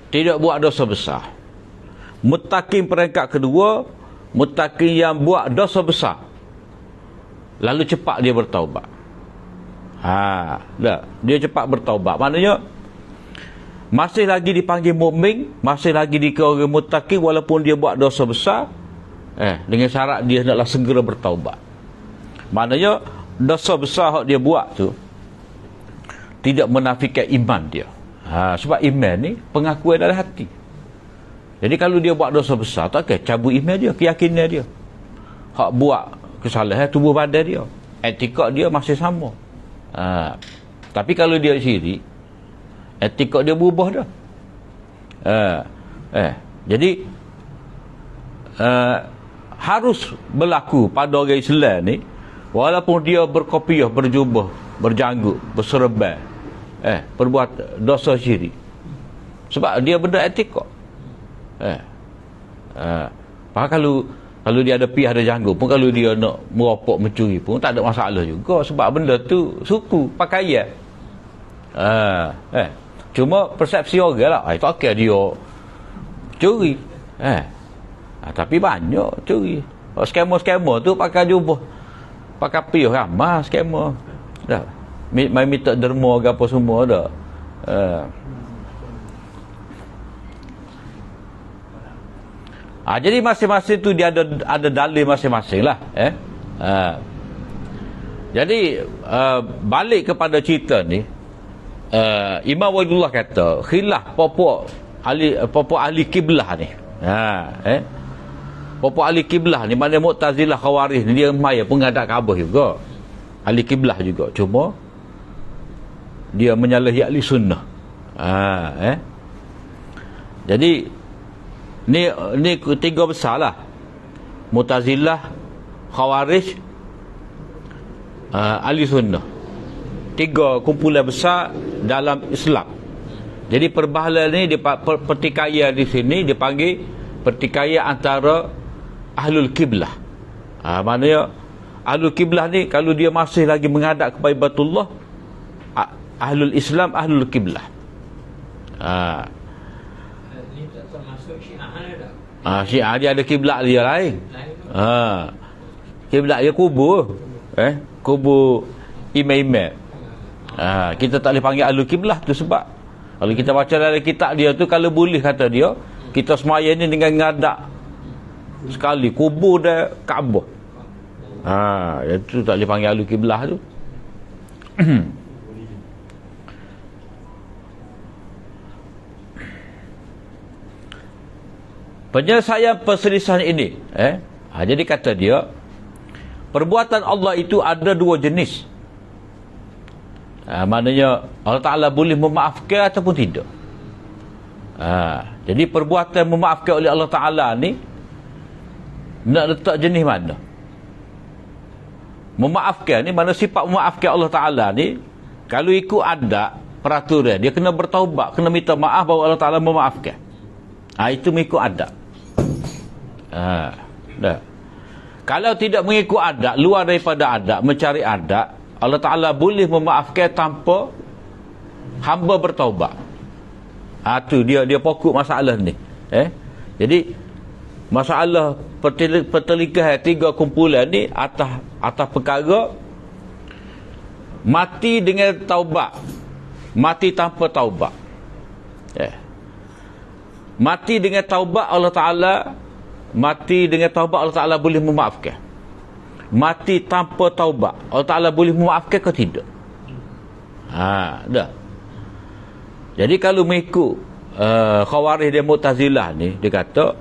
tidak buat dosa besar. Muttaqi peringkat kedua, muttaqi yang buat dosa besar lalu cepat dia bertaubat. Dia cepat bertaubat. Maknanya masih lagi dipanggil mukmin, masih lagi dikira orang muttaqi walaupun dia buat dosa besar, dengan syarat dia hendaklah segera bertaubat. Maknanya dosa besar yang dia buat tu tidak menafikan iman dia. Sebab iman ni pengakuan dalam hati. Jadi kalau dia buat dosa besar, tak kira cabut iman dia, keyakinan dia. Hak buat kesalahan tubuh badan dia, etika dia masih sama. Tapi kalau dia syirik, etika dia berubah dah. Jadi harus berlaku pada orang Islam ni, walaupun dia berkopiah, berjubah, berjanggut, berserban, perbuat dosa syirik, sebab dia benda etika. Kalau dia ada pihak, ada janggut pun, kalau dia nak meropok, mencuri pun tak ada masalah juga, sebab benda tu suku, pakaian. Cuma persepsi orang lah, tak kira dia curi. Tapi banyak curi. Skamer-skamer tu pakai jubah, pakai piyah, ramah skamer. Dah. Main minta derma ke apa semua dah. Jadi masing-masing tu dia ada dalil masing-masing lah. Jadi balik kepada cerita ni, Imam Wahidullah kata khilaf popok ahli kiblah ni. Popok ahli kiblah ni, maknanya Mu'tazilah, Khawarij ni, dia maya pengadap Kaabah juga, ahli kiblah juga, cuma dia menyalahi ahli sunnah. Jadi ni tiga besar lah: Mu'tazilah, Khawarij, ahli sunnah. Tiga kumpulan besar dalam Islam. Jadi perbahalan ni, pertikaian di sini dipanggil pertikaian antara ahlul kiblah. Maknanya ahlul kiblah ni kalau dia masih lagi menghadap kepada Baitullah, ahlul Islam, ahlul kiblah. Ni tak termasuk Syiah dah. Syiah dia ada kiblat dia lain. Kiblat dia kubur. Kubur imam-imam. Kita tak boleh panggil ahlul kiblah tu, sebab kalau kita baca dalam kitab dia tu, kalau boleh kata dia, kita semaya ni dengan ngadap sekali kubur dah Kaabah. Itu tak boleh panggil ahlul kiblah tu. Penyelesaian perselisihan ini, jadi kata dia, perbuatan Allah itu ada dua jenis. Maknanya Allah Ta'ala boleh memaafkan ataupun tidak. Jadi perbuatan memaafkan oleh Allah Ta'ala ni nak letak jenis mana? Memaafkan ni, mana sifat memaafkan Allah Ta'ala ni, kalau ikut adab peraturan, dia kena bertaubat, kena minta maaf bahawa Allah Ta'ala memaafkan. Itu mengikut adab. Dah. Kalau tidak mengikut adab, luar daripada adab, mencari adab, Allah Ta'ala boleh memaafkan tanpa hamba bertaubat. Tu dia pokok masalah ni. Jadi masalah pertelingkahan tiga kumpulan ni atas perkara mati dengan taubat, mati tanpa taubat. Mati dengan taubat Allah Ta'ala, mati dengan taubat Allah Ta'ala boleh memaafkan. Mati tanpa taubat Allah Ta'ala boleh memaafkan ke tidak? Dah. Jadi kalau mengikut Khawarij dan Mu'tazilah ni, dia kata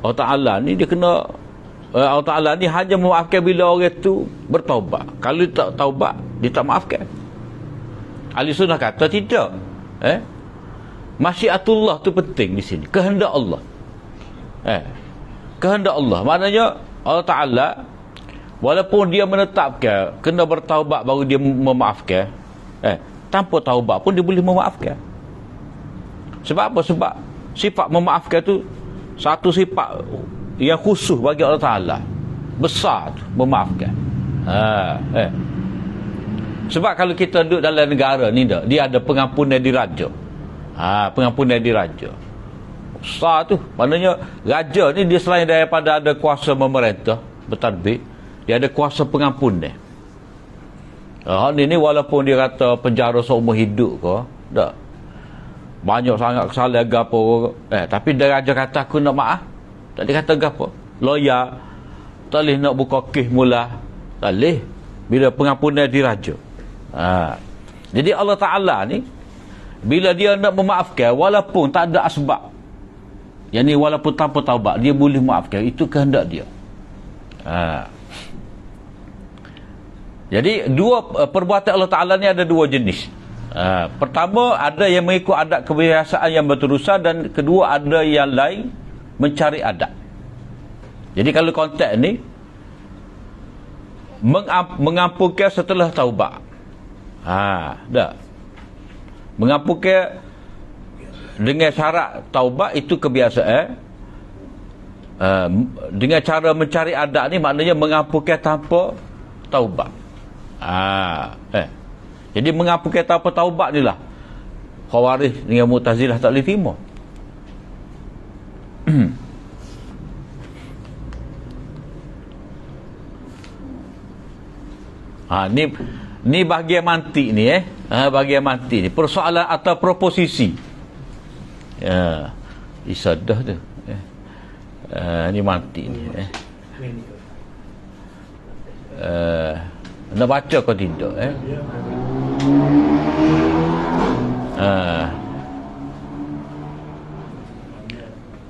Allah Ta'ala ni dia kena Allah Ta'ala ni hanya memaafkan bila orang tu bertaubat. Kalau tak taubat, dia tak maafkan. Ahli Sunnah kata tidak. Masyiatullah tu penting di sini, kehendak Allah. Kehendak Allah, maknanya Allah Ta'ala walaupun dia menetapkan kena bertaubat baru dia memaafkan, tanpa taubat pun dia boleh memaafkan. Sebab apa? Sebab sifat memaafkan tu satu sifat yang khusus bagi Allah Ta'ala, besar tu, memaafkan. Sebab kalau kita duduk dalam negara ni dah, dia ada pengampunan diraja. Pengampunan diraja besar tu, maknanya raja ni dia selain daripada ada kuasa memerintah bertadbir, dia ada kuasa pengampunan. Ni walaupun dia kata penjara seumur hidup ke, tak banyak sangat kesalahan gapo, tapi dia raja kata aku nak maaf, tak dia kata gapo, lawyer tak boleh nak buka kes mula, tak boleh bila pengampunan diraja. Jadi Allah Ta'ala ni bila dia nak memaafkan walaupun tak ada asbab, yang ni walaupun tanpa taubat, dia boleh maafkan. Itu kehendak dia. Jadi dua perbuatan Allah Ta'ala ni ada dua jenis. Pertama, ada yang mengikut adat kebiasaan yang berterusan, dan kedua ada yang lain mencari adat. Jadi kalau konteks ni mengampunkan setelah taubat. Dah. Mengampunkan dengan syarat taubat itu kebiasaan. Dengan cara mencari adat ni maknanya mengampunkan tanpa taubat. Jadi mengampunkan tanpa taubat ni lah Khawarij dengan Mu'tazilah tak boleh terima. Ni bahagian mantik ni bahagian mantik ni, persoalan atau proposisi. Isadah tu. Ni mantik ni. Nak baca kau tidak?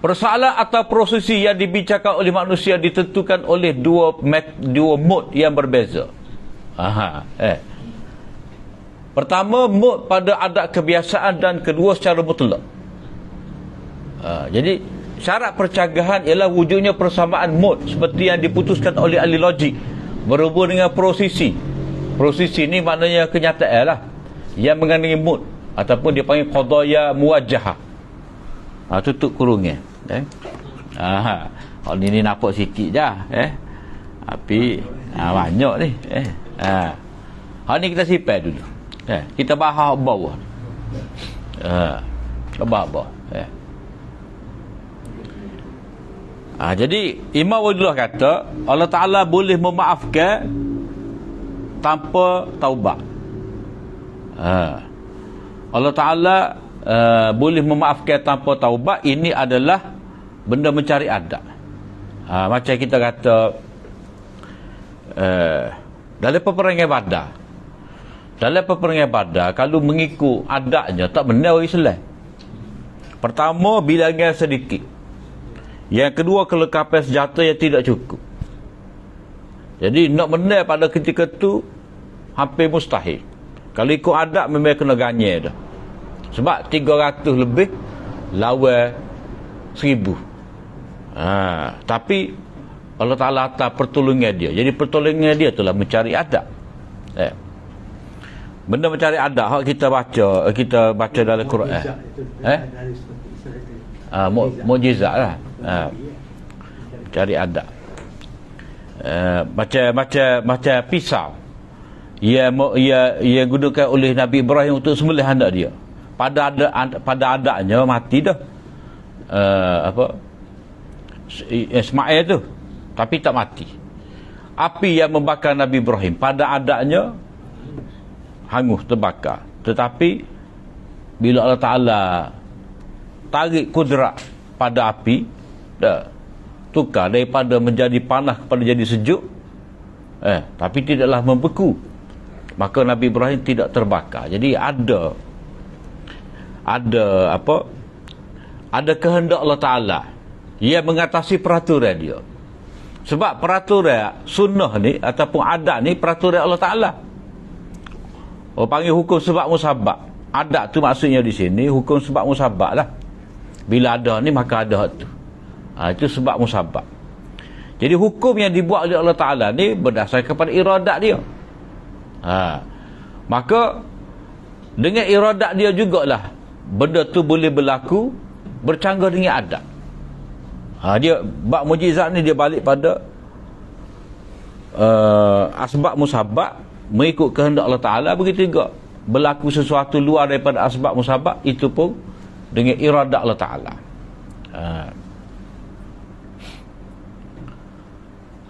Persoalan atau prosesi yang dibicarakan oleh manusia ditentukan oleh dua mod yang berbeza. Pertama, mod pada adat kebiasaan, dan kedua secara mutlak. Jadi syarat percagahan ialah wujudnya persamaan mod seperti yang diputuskan oleh ahli logik berhubung dengan prosesi. Prosesi ni maknanya kenyataan lah yang mengandungi mod, ataupun dia panggil qadaya muwajjahah. Tutup kurungnya. Kalau ni nampak sikit je, tapi banyak ni. Ni kita simpan dulu. Kita bahas bawah. Bawah. Jadi Imam Wahidullah kata Allah Ta'ala boleh memaafkan tanpa taubat. Allah Ta'ala boleh memaafkan tanpa taubat. Ini adalah benda mencari adat. Macam kita kata dalam peperangan Badar, kalau mengikut adatnya tak benar orang Islam. Pertama, bilangan sedikit. Yang kedua, kelengkapan senjata yang tidak cukup. Jadi nak menang pada ketika tu hampir mustahil. Kalau ikut adat memang kena ganyel dah. Sebab 300 lebih lawan 1000. Tapi Allah Ta'ala atas pertolongan dia. Jadi pertolongan dia itulah mencari adat. Benda mencari adat kita baca dalam Quran. Mukjizat lah. Cari adat. Macam pisau ia gunakan oleh Nabi Ibrahim untuk sembelih anak dia. Pada adanya mati dah. Ismail tu, tapi tak mati. Api yang membakar Nabi Ibrahim pada adanya hangus, terbakar. Tetapi bila Allah Ta'ala tarik kudrat pada api, tukar daripada menjadi panas kepada jadi sejuk, tapi tidaklah membeku. maka Nabi Ibrahim tidak terbakar. Jadi ada kehendak Allah Ta'ala. Ia mengatasi peraturan dia. Sebab peraturan sunnah ni ataupun adat ni peraturan Allah Ta'ala. Orang panggil hukum sebab musabab. Adat tu maksudnya di sini hukum sebab musabab lah. Bila ada ni maka ada tu. Itu sebab musabab. Jadi hukum yang dibuat oleh Allah Ta'ala ni berdasarkan kepada iradat dia. Maka dengan iradat dia jugalah benda tu boleh berlaku bercanggah dengan adat. Dia bab mujizat ni dia balik pada asbab musabab, mengikut kehendak Allah Ta'ala. Begitu juga berlaku sesuatu luar daripada asbab musabab, itu pun dengan iradat Allah Ta'ala.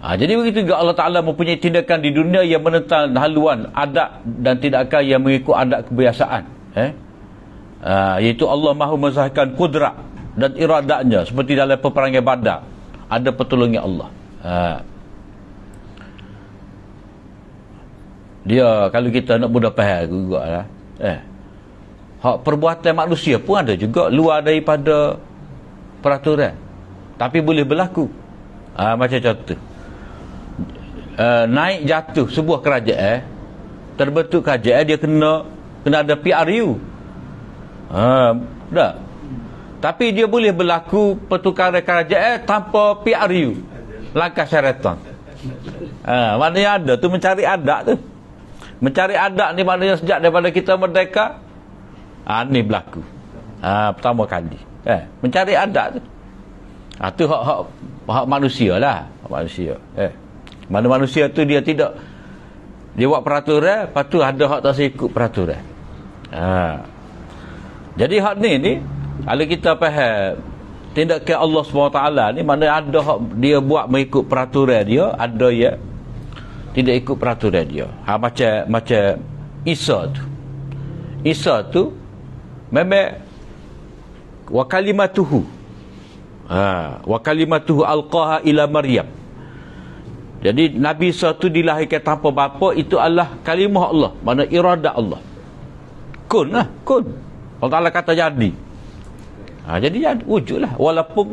Jadi begitu juga Allah Ta'ala mempunyai tindakan di dunia yang menentang haluan adat dan tindakan yang mengikut adat kebiasaan. Iaitu Allah mahu menzahirkan kudrat dan iradatnya, seperti dalam peperangan Badar ada pertolongan Allah. Dia kalau kita nak mudah faham juga lah. Hak perbuatan manusia pun ada juga luar daripada peraturan, tapi boleh berlaku. Macam contoh, naik jatuh sebuah kerajaan, terbentuk kerajaan, dia kena ada PRU. Tak. Tapi dia boleh berlaku pertukaran kerajaan tanpa PRU, langkah syaratan. Maknanya ada tu mencari adat tu. Mencari adat ni maknanya sejak daripada kita merdeka, ni berlaku. Pertama kali. Mencari adat tu. Tu hak manusia lah. Hak manusia. Mana manusia tu dia tidak, dia buat peraturan, lepas tu ada hak tak ikut peraturan. Jadi hak ni kalau kita faham tindakan Allah SWT ni, mana ada hak dia buat mengikut peraturan dia, ada ya tidak ikut peraturan dia. Macam Isa tu memang wa kalimatuhu alqaha ila Maryam. Jadi Nabi Isa tu dilahirkan tanpa bapa, itu adalah kalimah Allah, mana iradat Allah. Kun lah, kun. Allah Ta'ala kata jadi. Jadi wujudlah. Walaupun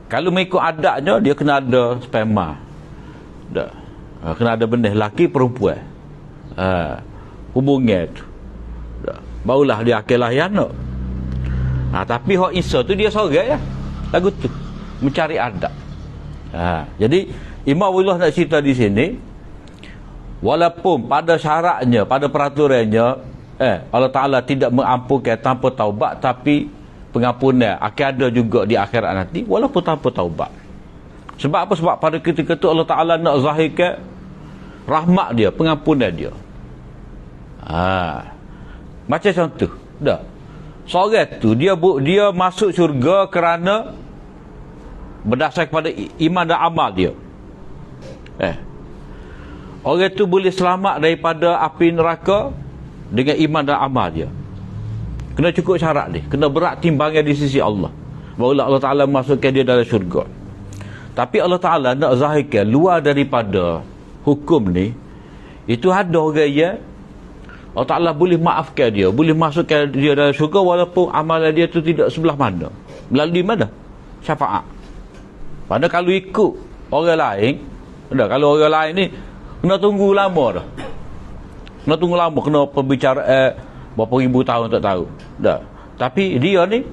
kalau mengikut adatnya, dia kena ada sperma. Kena ada benih laki perempuan. Hubungan tu. Barulah dia akan lahir anak. Tapi hak Isa tu dia sorang ya. Lagu tu mencari adat. Jadi Imam Abdullah nak cerita di sini, walaupun pada syaratnya, pada peraturannya, Allah Ta'ala tidak mengampunkan tanpa taubat, tapi pengampunan akan ada juga di akhirat nanti, walaupun tanpa taubat. Sebab apa? Sebab pada ketika itu Allah Ta'ala nak zahirkan rahmat dia, pengampunan dia. Macam contoh, seorang tu dia masuk syurga kerana berdasar kepada iman dan amal dia. Orang tu boleh selamat daripada api neraka dengan iman dan amal dia. Kena cukup syarat dia, kena berat timbangan di sisi Allah, barulah Allah Ta'ala masukkan dia dalam syurga. Tapi Allah Ta'ala nak zahirkan luar daripada hukum ni, itu ada orang yang Allah Ta'ala boleh maafkan dia, boleh masukkan dia dalam syurga walaupun amalan dia tu tidak sebelah mana. Melalui mana? Syafaat. Padahal kalau ikut orang lain, kalau orang lain ni kena tunggu lama dah. Kena perbicaraan berapa ribu tahun tak tahu. Tapi dia ni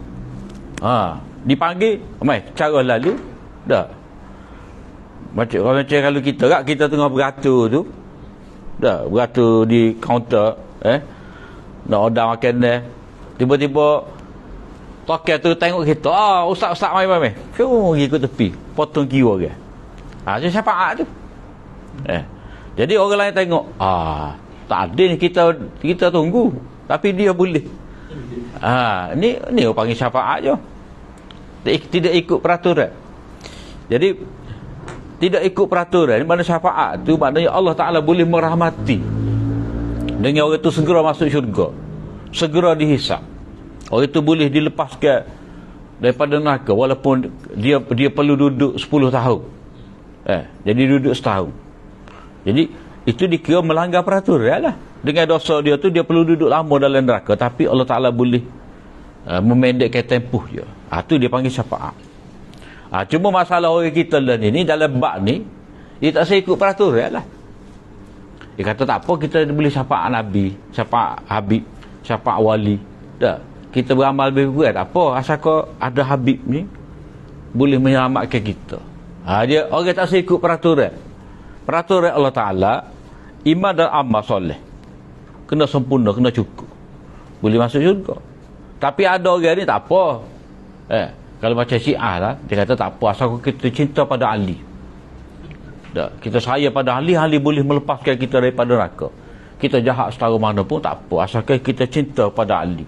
dipanggil, cara lalu macam kalau kita tengah beratur tu, beratur di kaunter, nak order makanan, tiba-tiba token tu tengok kita, ustaz-ustaz mai. Pergi ke tepi, potong kira ke. Macam syafaat tu. Jadi orang lain tengok, tak ada ni, kita tunggu, tapi dia boleh. Ni orang panggil syafaat je. Tidak ikut peraturan. Jadi tidak ikut peraturan, mana syafaat tu maknanya Allah Ta'ala boleh merahmati dengan orang tu segera masuk syurga, segera dihisap. Orang itu boleh dilepaskan daripada neraka walaupun dia perlu duduk 10 tahun. Jadi duduk setahun. Jadi itu dikira melanggar peraturan lah. dengan dosa dia tu dia perlu duduk lama dalam neraka, tapi Allah Ta'ala boleh memendekkan tempoh dia. Tu dia panggil syafaat. Cuma masalah orang kita lah ni dalam bab ni, dia tak saya ikut peraturan lah. Dia kata tak apa, kita boleh syafaat Nabi, syafaat Habib, syafaat Wali. Tak, kita beramal lebih kurang tak apa, asal kau ada Habib ni boleh menyelamatkan kita. Dia orang tak saya ikut peraturan Allah Ta'ala. Iman dan amal soleh kena sempurna, kena cukup, boleh masuk syurga. Tapi ada orang ni tak apa, kalau macam Syiah lah, dia kata tak apa, asal kita cinta pada Ali. Tak, kita sayang pada Ali, Ali boleh melepaskan kita daripada neraka. Kita jahat setara mana pun tak apa, asalkan kita cinta pada Ali.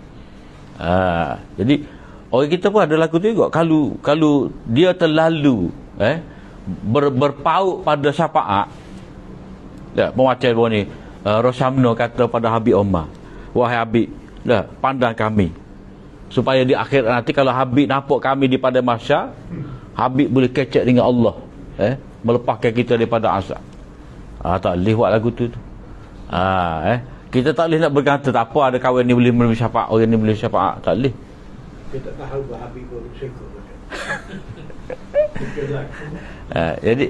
Jadi orang kita pun ada lagu tu juga. Kalau dia terlalu berpaut pada syafaat, macam bawah ni, Rosyamno kata pada Habib Omar, wahai Habib, pandang kami, supaya di akhir nanti kalau Habib nampak kami di pada mahsyar, Habib boleh kecek dengan Allah, melepaskan kita daripada azab. Tak boleh buat lagu tu. Kita tak boleh nak berkata tak apa, ada kawan ni boleh memberi syafaat, orang ni boleh syafaat, tak boleh. Kita tak tahu bahawa Habib baru syukur. Jadi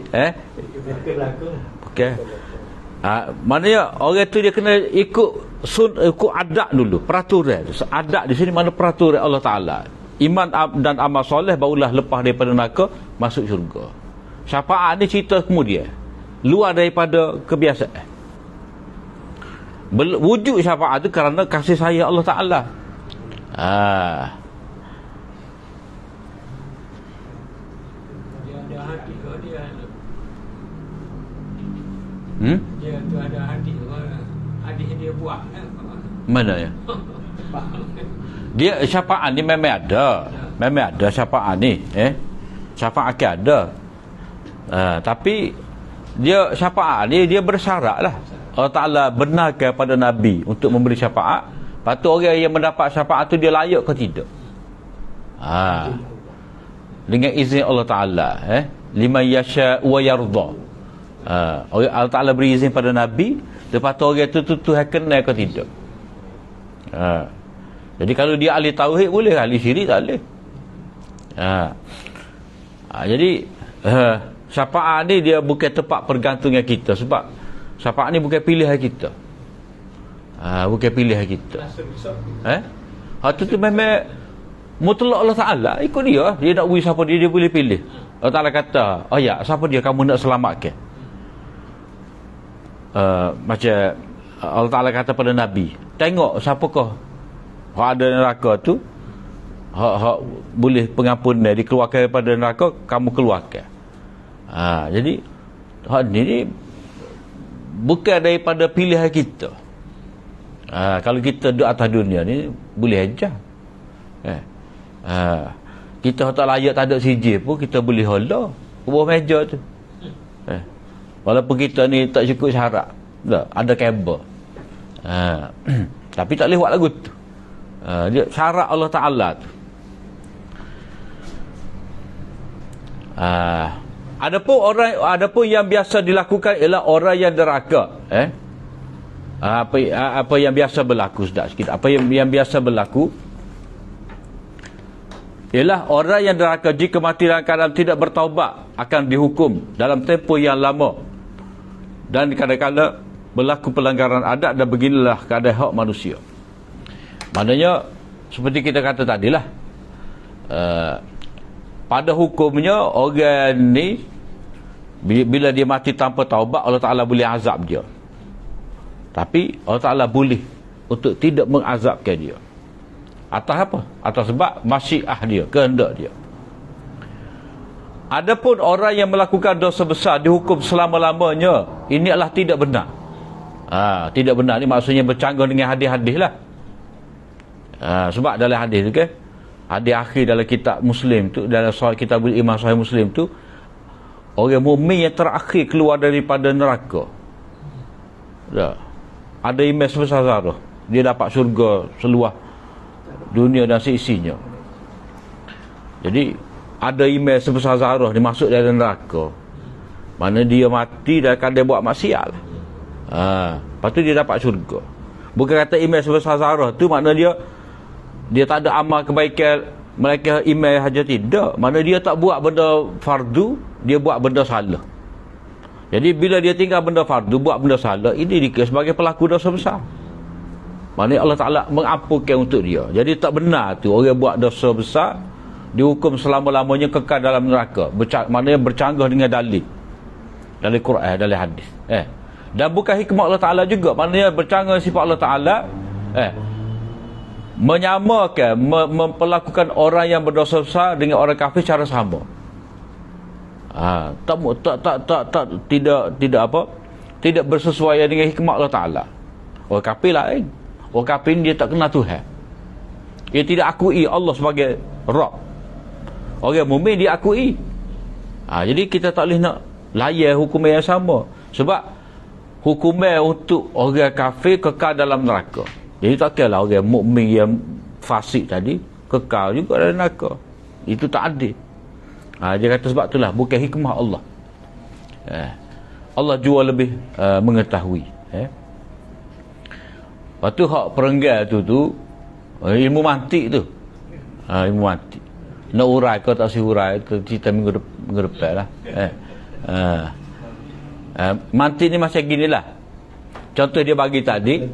okey. Maknanya orang tu dia kena ikut adat dulu, peraturan. Adat di sini mana peraturan Allah Ta'ala. Iman dan amal soleh barulah lepas daripada neraka, masuk syurga. Syafaat ni cerita kemudian, luar daripada kebiasaan. Wujud syafaat tu kerana kasih sayang Allah Ta'ala. Dia ada hati ke dia? Dia tu ada hati ke? Hadis dia buat mana ya? Dia syafaat ni memang ada. Memang ada syafaat ni, syafaat akan ada. Tapi dia syafaat ni dia bersyarat lah. Allah Ta'ala benarkan pada Nabi untuk memberi syafaat. Lepas tu orang yang mendapat syafaat tu dia layak ke tidak? Dengan izin Allah Ta'ala, liman yasha wa yarda. Allah Ta'ala beri izin pada Nabi, lepas tu orang tu Tuhan kenal ke tidak. Jadi kalau dia ahli tauhid boleh, ahli syirik tak boleh. Jadi syafaat ni dia bukan tempat pergantungan kita, sebab syafaat ni bukan pilihan kita. Bukan pilihan kita. Tu memang mutlak Allah Ta'ala, ikut dia. Dia nak beri siapa dia boleh pilih. Allah Ta'ala kata, siapa dia kamu nak selamatkan. Macam Allah Ta'ala kata pada Nabi, tengok siapakah hak ada neraka tu, hak boleh pengampunan dikeluarkan daripada neraka, kamu keluarkan. Jadi hak ni bukan daripada pilihan kita. Kalau kita duduk atas dunia ni boleh aja. Kita tak layak, tak ada CJ pun kita boleh hala bawah meja tu. Walaupun kita ni tak cukup syarat, tak ada kabel, tapi tak boleh buat lagu tu. Dia syarat Allah Ta'ala tu. Adapun yang biasa dilakukan ialah orang yang deraka. Apa yang biasa berlaku, sedap sikit. Apa yang biasa berlaku ialah orang yang deraka jika mati dalam keadaan tidak bertaubat akan dihukum dalam tempoh yang lama, dan kadang-kadang berlaku pelanggaran adat, dan beginilah keadaan hak manusia. Maknanya seperti kita kata tadilah, pada hukumnya orang ni bila dia mati tanpa taubat, Allah Ta'ala boleh azab dia. Tapi Allah Ta'ala boleh untuk tidak mengazabkan dia. Atas apa? Atas sebab masyiah dia, kehendak dia. Adapun orang yang melakukan dosa besar dihukum selama-lamanya, ini adalah tidak benar. Tidak benar ni maksudnya bercanggah dengan hadis-hadis lah. Sebab dalam hadis tu kan, hadis akhir dalam kitab Muslim tu, dalam kitab Imam Sahih Muslim tu, orang mukmin yang terakhir keluar daripada neraka, ada imej sebesar zarah, dia dapat syurga seluas dunia dan seisinya. Jadi ada imej sebesar zarah dia masuk dalam neraka, mana dia mati dan kadang buat maksiat lah. Lepas tu dia dapat syurga. Bukan kata email sebesar zarah tu makna dia tak ada amal kebaikan melainkan email saja, tidak. Makna dia tak buat benda fardu, dia buat benda salah. Jadi bila dia tinggal benda fardu, buat benda salah, ini dikira sebagai pelaku dosa besar. Maknanya Allah Ta'ala mengampunkan untuk dia. Jadi tak benar tu orang buat dosa besar dihukum selama-lamanya kekal dalam neraka. Maknanya bercanggah dengan dalil Quran, dalil hadis. Dan bukan hikmah Allah Ta'ala juga. Maknanya bercanggah sifat Allah Ta'ala, menyamakan, memperlakukan orang yang berdosa besar dengan orang kafir secara sama. Tidak bersesuaian dengan hikmah Allah Ta'ala. Orang kafir lain. Orang kafir dia tak kenal Tuhan. Dia tidak akui Allah sebagai Rabb. Orang mukmin dia akui. Jadi kita tak boleh nak layan hukuman yang sama. Sebab hukuman untuk orang kafir kekal dalam neraka. Jadi tak kira lah orang mukmin yang fasik tadi kekal juga dalam neraka. Itu tak adil. Dia kata sebab itulah bukan hikmah Allah. Allah jua lebih mengetahui. Lepas tu hak perenggan tu ilmu mantik tu. Ilmu mantik. Nak urai kau tak si urai, cerita minggu depan lah. Mantik ni macam gini lah. Contoh dia bagi tadi,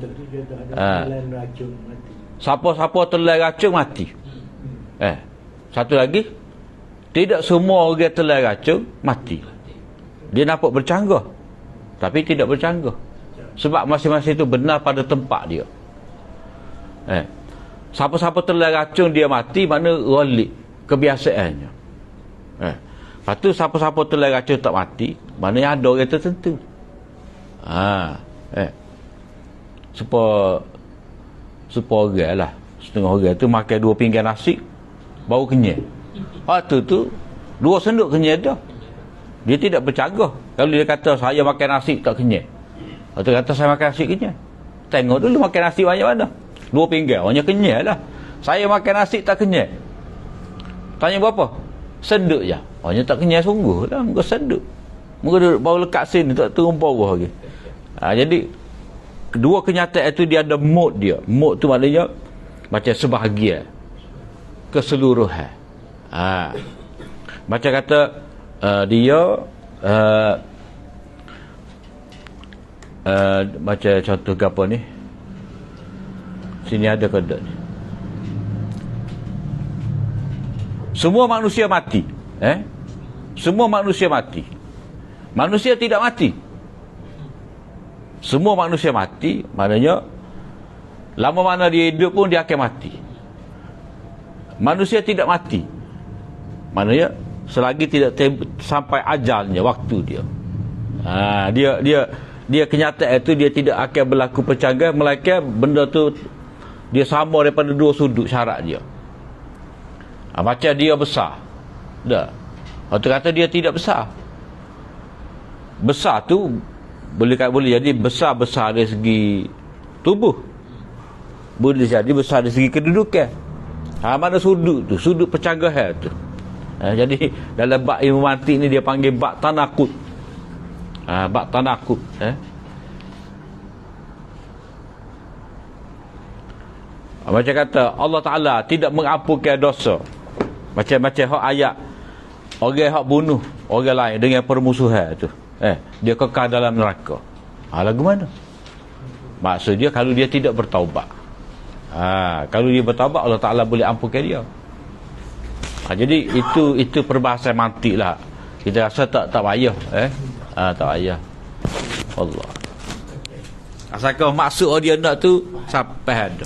siapa-siapa telan racun mati. Satu lagi, tidak semua orang telan racun mati. Dia nampak bercanggah, tapi tidak bercanggah. Sebab masing-masing itu benar pada tempat dia. Siapa-siapa telan racun dia mati, makna ghalib, kebiasaannya. Lepas tu siapa-siapa telan racun tak mati, maknanya ada orang tertentu. Supaya orang lah, setengah orang tu makan 2 pinggan nasi baru kenyang. Tu 2 senduk kenyang dah. Dia tidak bercanggah. Kalau dia kata saya makan nasi tak kenyang, atau kata saya makan nasi kenyang, tengok dulu makan nasi banyak mana. 2 pinggan hanya kenyang lah. Saya makan nasi tak kenyang, tanya berapa? Senduk je. Hanya tak kenyang sungguh lah. Muka senduk, muka duduk baru lekat sini, tak turun bawah lagi. Jadi kedua kenyataan itu dia ada mod dia. Mod tu maknanya macam sebahagian, keseluruhan. Macam kata dia macam contoh apa ni, sini ada kode ni. Semua manusia mati. Semua manusia mati. Manusia tidak mati. Semua manusia mati, maknanya lama mana dia hidup pun dia akan mati. Manusia tidak mati, maknanya selagi tidak sampai ajalnya, waktu dia. Dia kenyataan itu dia tidak akan berlaku pencanggahan, melainkan benda tu dia sama daripada 2 sudut syarat dia. Macam dia besar, dah. Atau kata dia tidak besar. Besar tu boleh jadi besar dari segi tubuh, boleh jadi besar dari segi kedudukan. Mana sudut tu, sudut pencanggahan tu. Jadi dalam bab ilmu mantik ni dia panggil bab tanakut. Bab tanakut. Macam kata Allah Ta'ala tidak mengampunkan dosa. Macam hak ayat orang hak bunuh orang lain dengan permusuhan tu, dia kekal dalam neraka. Lagu mana? Maksud dia kalau dia tidak bertaubat. Kalau dia bertaubat, Allah Ta'ala boleh ampunkan dia. Jadi itu perbahasan mantik lah. Kita rasa tak payah. Tak payah. Allah. Asalkan maksud dia nak tu sampai ada.